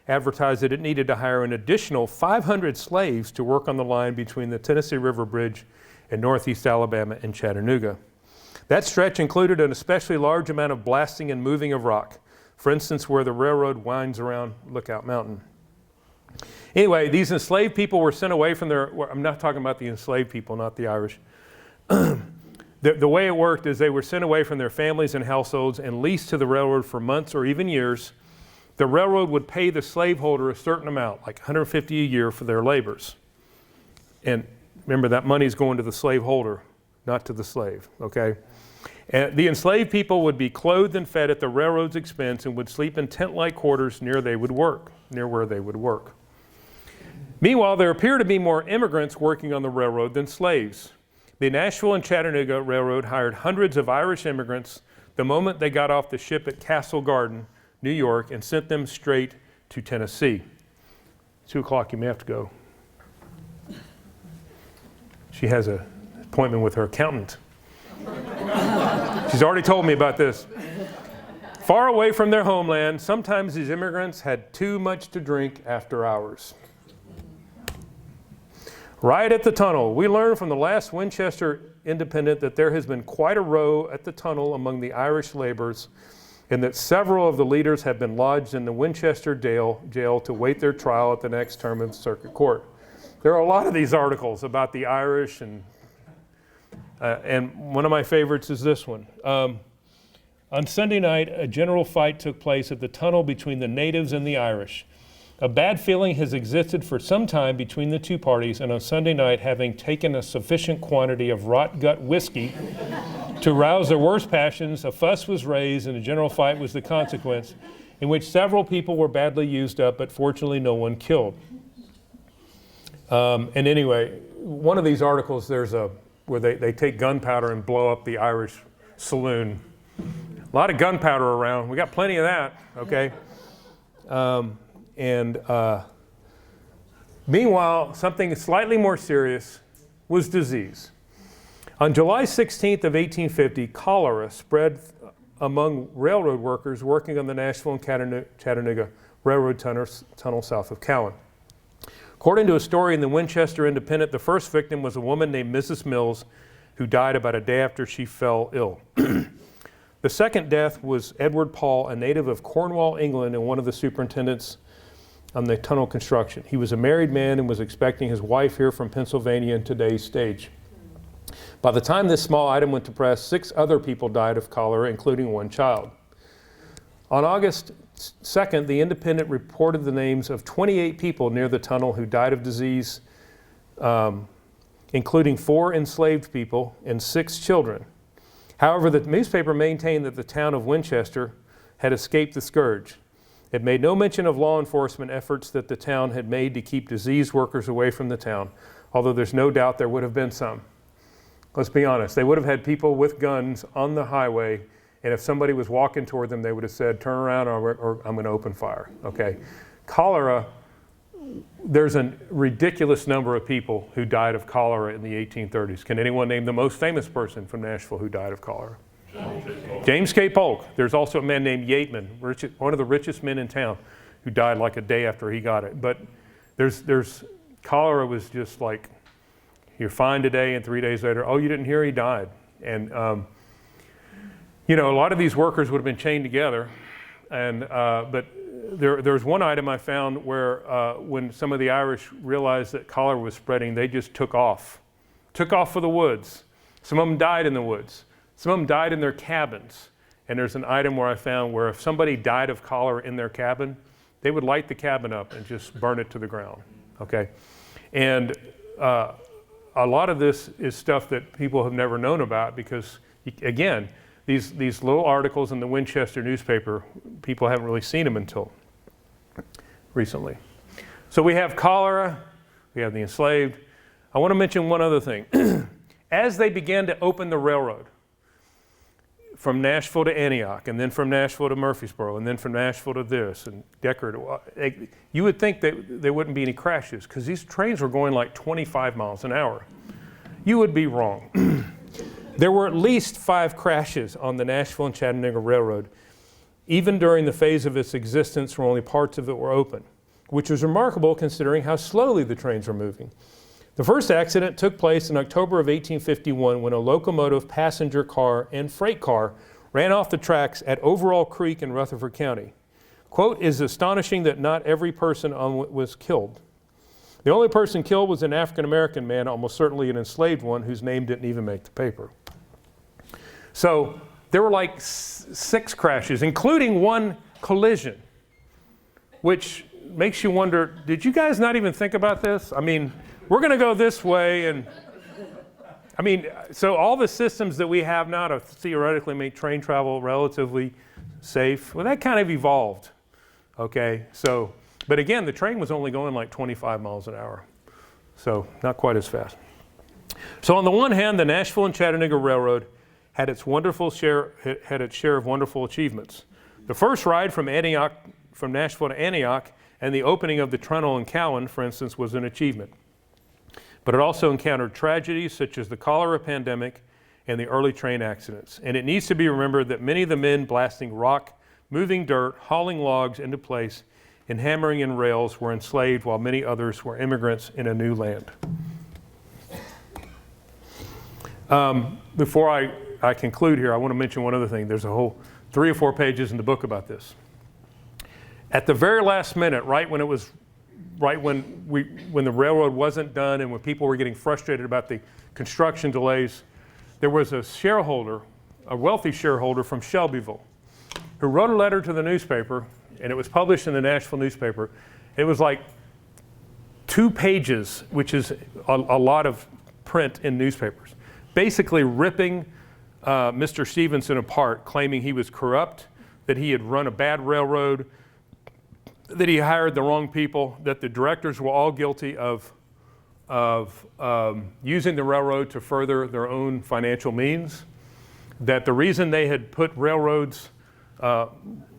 advertised that it needed to hire an additional 500 slaves to work on the line between the Tennessee River Bridge and northeast Alabama and Chattanooga. That stretch included an especially large amount of blasting and moving of rock, for instance, where the railroad winds around Lookout Mountain. Anyway, these enslaved people were sent away from I'm not talking about the enslaved people, not the Irish. The way it worked is they were sent away from their families and households and leased to the railroad for months or even years. The railroad would pay the slaveholder a certain amount, like $150 a year for their labors. And remember, that money's going to the slaveholder, not to the slave, okay? And the enslaved people would be clothed and fed at the railroad's expense and would sleep in tent-like quarters near where they would work. Meanwhile, there appear to be more immigrants working on the railroad than slaves. The Nashville and Chattanooga Railroad hired hundreds of Irish immigrants the moment they got off the ship at Castle Garden, New York, and sent them straight to Tennessee. 2 o'clock, you may have to go. She has an appointment with her accountant. She's already told me about this. Far away from their homeland, sometimes these immigrants had too much to drink after hours. Right at the tunnel, we learned from the last Winchester Independent that there has been quite a row at the tunnel among the Irish laborers, and that several of the leaders have been lodged in the Winchester jail to wait their trial at the next term of circuit court. There are a lot of these articles about the Irish, and one of my favorites is this one. On Sunday night, a general fight took place at the tunnel between the natives and the Irish. A bad feeling has existed for some time between the two parties, and on Sunday night, having taken a sufficient quantity of rot gut whiskey to rouse their worst passions, a fuss was raised and a general fight was the consequence, in which several people were badly used up, but fortunately no one killed. And anyway, one of these articles, where they take gunpowder and blow up the Irish saloon. A lot of gunpowder around. We got plenty of that, okay? Meanwhile, something slightly more serious was disease. On July 16th of 1850, cholera spread among railroad workers working on the Nashville and Chattanooga Railroad tunnel south of Cowan. According to a story in the Winchester Independent, the first victim was a woman named Mrs. Mills, who died about a day after she fell ill. The second death was Edward Paul, a native of Cornwall, England, and one of the superintendents on the tunnel construction. He was a married man and was expecting his wife here from Pennsylvania in today's stage. By the time this small item went to press, 6 other people died of cholera, including one child. On August Second, the Independent reported the names of 28 people near the tunnel who died of disease, including 4 enslaved people and 6 children. However, the newspaper maintained that the town of Winchester had escaped the scourge. It made no mention of law enforcement efforts that the town had made to keep diseased workers away from the town, although there's no doubt there would have been some. Let's be honest, they would have had people with guns on the highway, and if somebody was walking toward them, they would have said, turn around or I'm going to open fire, okay? Cholera, there's a ridiculous number of people who died of cholera in the 1830s. Can anyone name the most famous person from Nashville who died of cholera? James K. Polk. There's also a man named Yateman, one of the richest men in town, who died like a day after he got it. But there's cholera was just like, you're fine today, and 3 days later, oh, you didn't hear he died. And you know, a lot of these workers would have been chained together, and but there's one item I found where when some of the Irish realized that cholera was spreading, they just took off for the woods. Some of them died in the woods. Some of them died in their cabins. And there's an item where I found where if somebody died of cholera in their cabin, they would light the cabin up and just burn it to the ground, okay? And a lot of this is stuff that people have never known about because, again, these little articles in the Winchester newspaper, people haven't really seen them until recently. So we have cholera, we have the enslaved. I want to mention one other thing. As they began to open the railroad from Nashville to Antioch, and then from Nashville to Murfreesboro, and then from Nashville to this, and Deckard, you would think that there wouldn't be any crashes because these trains were going like 25 miles an hour. You would be wrong. There were at least 5 crashes on the Nashville and Chattanooga Railroad, even during the phase of its existence where only parts of it were open, which was remarkable considering how slowly the trains were moving. The first accident took place in October of 1851 when a locomotive, passenger car, and freight car ran off the tracks at Overall Creek in Rutherford County. Quote, "It's astonishing that not every person was killed. The only person killed was an African-American man, almost certainly an enslaved one, whose name didn't even make the paper." So there were like 6 crashes, including one collision, which makes you wonder, did you guys not even think about this? I mean, we're going to go this way, and I mean, so all the systems that we have now to theoretically make train travel relatively safe, well, that kind of evolved, okay? So, but again, the train was only going like 25 miles an hour, so not quite as fast. So on the one hand, the Nashville and Chattanooga Railroad had its share of wonderful achievements. The first ride from Nashville to Antioch, and the opening of the tunnel in Cowan, for instance, was an achievement. But it also encountered tragedies such as the cholera pandemic and the early train accidents. And it needs to be remembered that many of the men blasting rock, moving dirt, hauling logs into place, and hammering in rails were enslaved, while many others were immigrants in a new land. Before I conclude here, I want to mention one other thing. There's a whole 3 or 4 pages in the book about this. At the very last minute, right when the railroad wasn't done and when people were getting frustrated about the construction delays, there was a shareholder, a wealthy shareholder from Shelbyville, who wrote a letter to the newspaper, and it was published in the Nashville newspaper. It was like 2 pages, which is a lot of print in newspapers, basically ripping Mr. Stevenson apart, claiming he was corrupt, that he had run a bad railroad, that he hired the wrong people, that the directors were all guilty of using the railroad to further their own financial means, that the reason they had put railroads,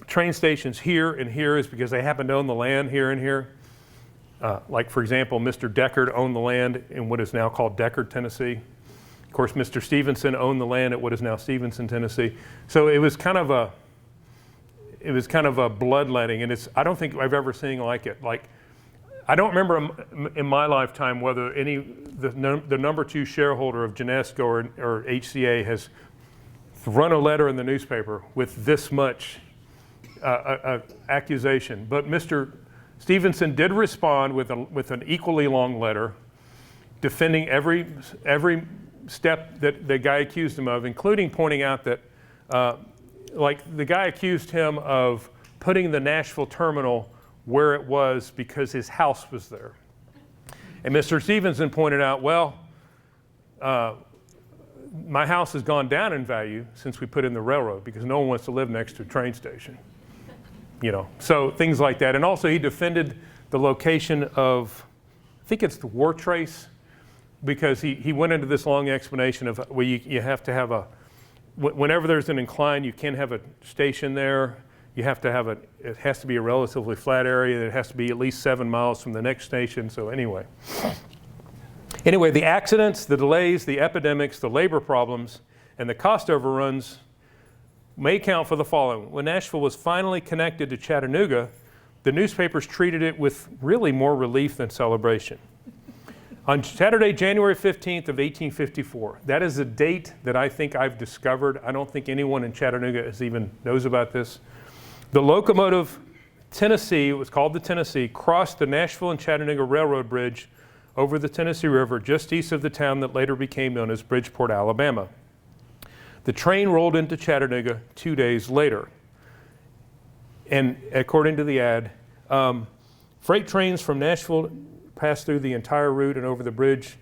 train stations here and here is because they happened to own the land here and here. Like, for example, Mr. Deckard owned the land in what is now called Deckard, Tennessee. Of course, Mr. Stevenson owned the land at what is now Stevenson, Tennessee. So it was kind of a bloodletting, and I don't think I've ever seen like it. Like, I don't remember in my lifetime whether the number 2 shareholder of Genesco or HCA has run a letter in the newspaper with this much accusation. But Mr. Stevenson did respond with an equally long letter defending every step that the guy accused him of, including pointing out that like the guy accused him of putting the Nashville terminal where it was because his house was there. And Mr. Stevenson pointed out, well, my house has gone down in value since we put in the railroad because no one wants to live next to a train station. So things like that. And also he defended the location of, I think it's the War Trace, because he went into this long explanation of, well, you have to have whenever there's an incline, you can't have a station there. You have to have it has to be a relatively flat area. It has to be at least 7 miles from the next station. So anyway, the accidents, the delays, the epidemics, the labor problems, and the cost overruns may account for the following. When Nashville was finally connected to Chattanooga, the newspapers treated it with really more relief than celebration. On Saturday, January 15th of 1854, that is a date that I think I've discovered. I don't think anyone in Chattanooga even knows about this. The locomotive Tennessee, it was called the Tennessee, crossed the Nashville and Chattanooga Railroad Bridge over the Tennessee River just east of the town that later became known as Bridgeport, Alabama. The train rolled into Chattanooga 2 days later. And according to the ad, freight trains from Nashville passed through the entire route and over the bridge.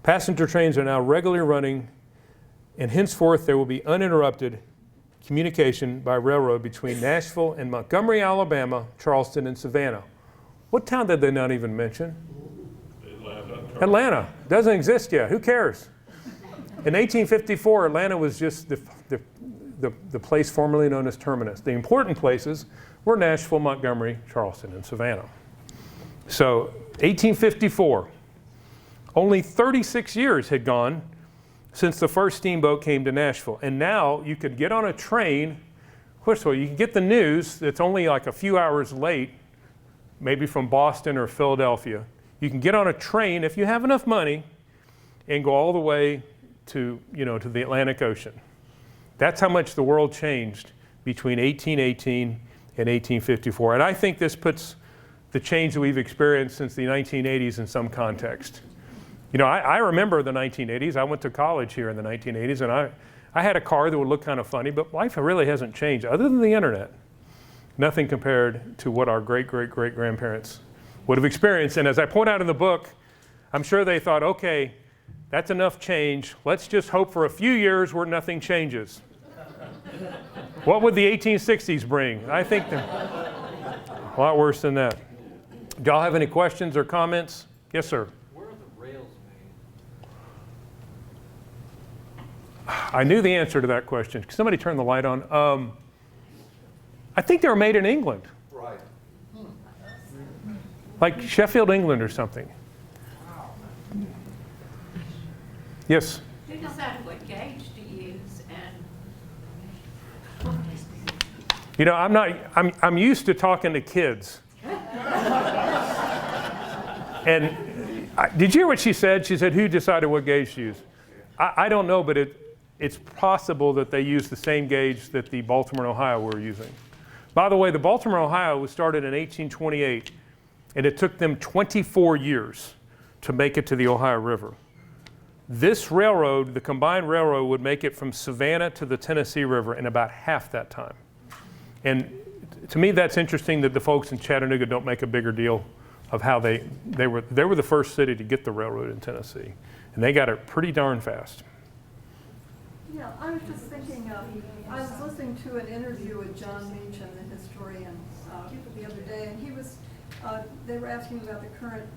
Passenger trains are now regularly running, and henceforth there will be uninterrupted communication by railroad between Nashville and Montgomery, Alabama, Charleston, and Savannah. What town did they not even mention? Atlanta. Doesn't exist yet. Who cares? In 1854, Atlanta was just the place formerly known as Terminus. The important places were Nashville, Montgomery, Charleston, and Savannah. So 1854, only 36 years had gone since the first steamboat came to Nashville. And now you could get on a train. First of all, you can get the news that's only like a few hours late, maybe from Boston or Philadelphia. You can get on a train if you have enough money and go all the way to the Atlantic Ocean. That's how much the world changed between 1818 and 1854. And I think this puts the change that we've experienced since the 1980s in some context. I remember the 1980s. I went to college here in the 1980s, and I had a car that would look kind of funny, but life really hasn't changed other than the internet. Nothing compared to what our great-great-great-grandparents would have experienced. And as I point out in the book, I'm sure they thought, okay, that's enough change. Let's just hope for a few years where nothing changes. What would the 1860s bring? I think a lot worse than that. Do y'all have any questions or comments? Yes, sir. Where are the rails made? I knew the answer to that question. Can somebody turn the light on? I think they were made in England, Right. like Sheffield, England or something. Yes? Who decided what gauge to use and I'm used to talking to kids. And did you hear what she said? She said, who decided what gauge to use? I don't know, but it's possible that they used the same gauge that the Baltimore and Ohio were using. By the way, the Baltimore and Ohio was started in 1828, and it took them 24 years to make it to the Ohio River. This railroad, the combined railroad, would make it from Savannah to the Tennessee River in about half that time. And to me, that's interesting that the folks in Chattanooga don't make a bigger deal of how they were the first city to get the railroad in Tennessee. And they got it pretty darn fast. Yeah, I was just thinking, I was listening to an interview with John Meacham, the historian, the other day, and they were asking about the current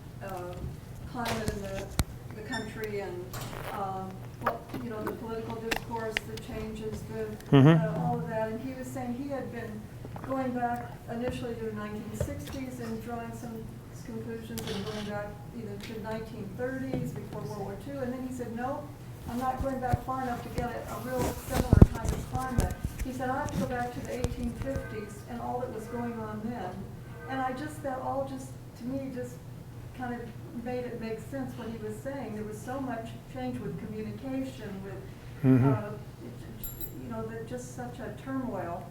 climate in the country and the political discourse, the changes, all of that. And he was saying he had been going back initially to the 1960s and drawing some conclusions and going back either to the 1930s before World War II. And then he said, no, I'm not going back far enough to get a real similar kind of climate. He said, I have to go back to the 1850s and all that was going on then. And that all just, to me, just kind of made it make sense what he was saying. There was so much change with communication, with, just such a turmoil.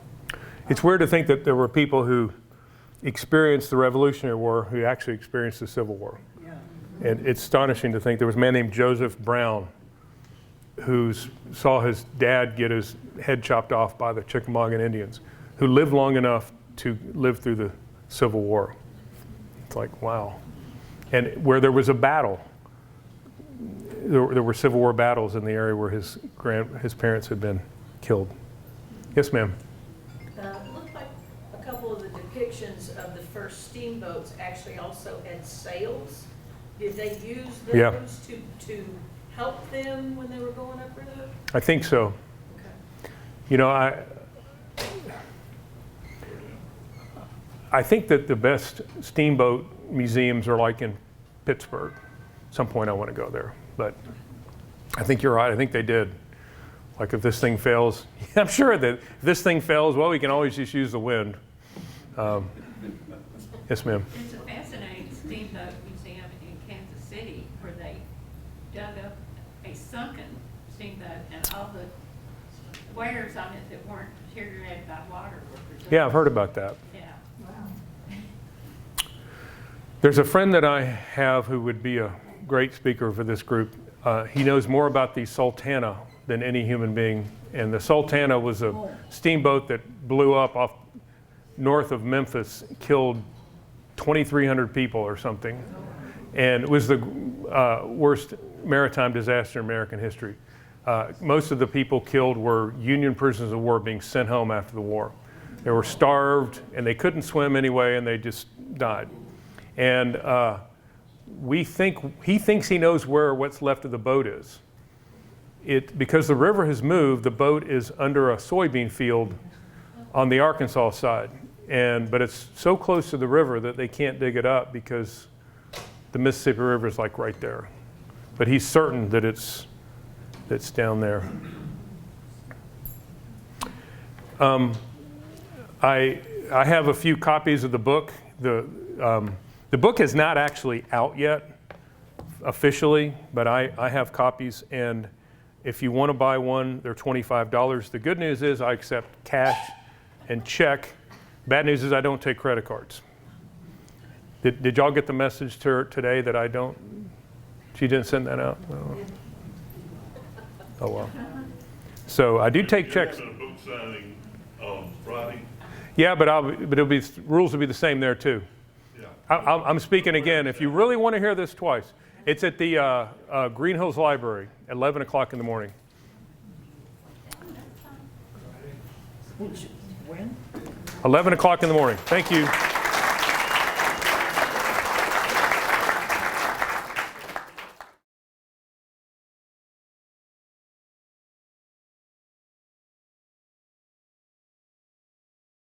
It's weird to think that there were people who experienced the Revolutionary War who actually experienced the Civil War. Yeah. And it's astonishing to think there was a man named Joseph Brown who saw his dad get his head chopped off by the Chickamauga Indians, who lived long enough to live through the Civil War. It's like, wow. And where there was a battle, there were Civil War battles in the area where his parents had been killed. Yes, ma'am. It looked like a couple of the depictions of the first steamboats actually also had sails. Did they use those Yeah. to help them when they were going upriver? I think so. Okay. You know, I think that the best steamboat museums are like in Pittsburgh. At some point I want to go there, but I think you're right. I think they did. Like if this thing fails, I'm sure that if this thing fails, well, we can always just use the wind. Yes, ma'am. There's a fascinating steamboat museum in Kansas City where they dug up a sunken steamboat and all the wares on it that weren't deteriorated by water were preserved. Yeah, I've heard about that. Yeah. There's a friend that I have who would be a great speaker for this group. He knows more about the Sultana than any human being. And the Sultana was a steamboat that blew up off north of Memphis, killed 2,300 people or something. And it was the worst maritime disaster in American history. Most of the people killed were Union prisoners of war being sent home after the war. They were starved and they couldn't swim anyway and they just died. And he thinks he knows where what's left of the boat is. Because the river has moved, the boat is under a soybean field on the Arkansas side. But it's so close to the river that they can't dig it up because the Mississippi River is like right there. But he's certain that it's down there. I have a few copies of the book. The book is not actually out yet officially, but I have copies, and if you want to buy one, they're $25. The good news is I accept cash and check. Bad news is I don't take credit cards. Did y'all get the message to her today that I don't? She didn't send that out? Oh well. So I do take checks. You're having a book signing on Friday? Yeah, but rules will be the same there too. Yeah. I'm speaking again. If you really want to hear this twice, it's at the Green Hills Library at 11 o'clock in the morning. When? 11 o'clock in the morning. Thank you.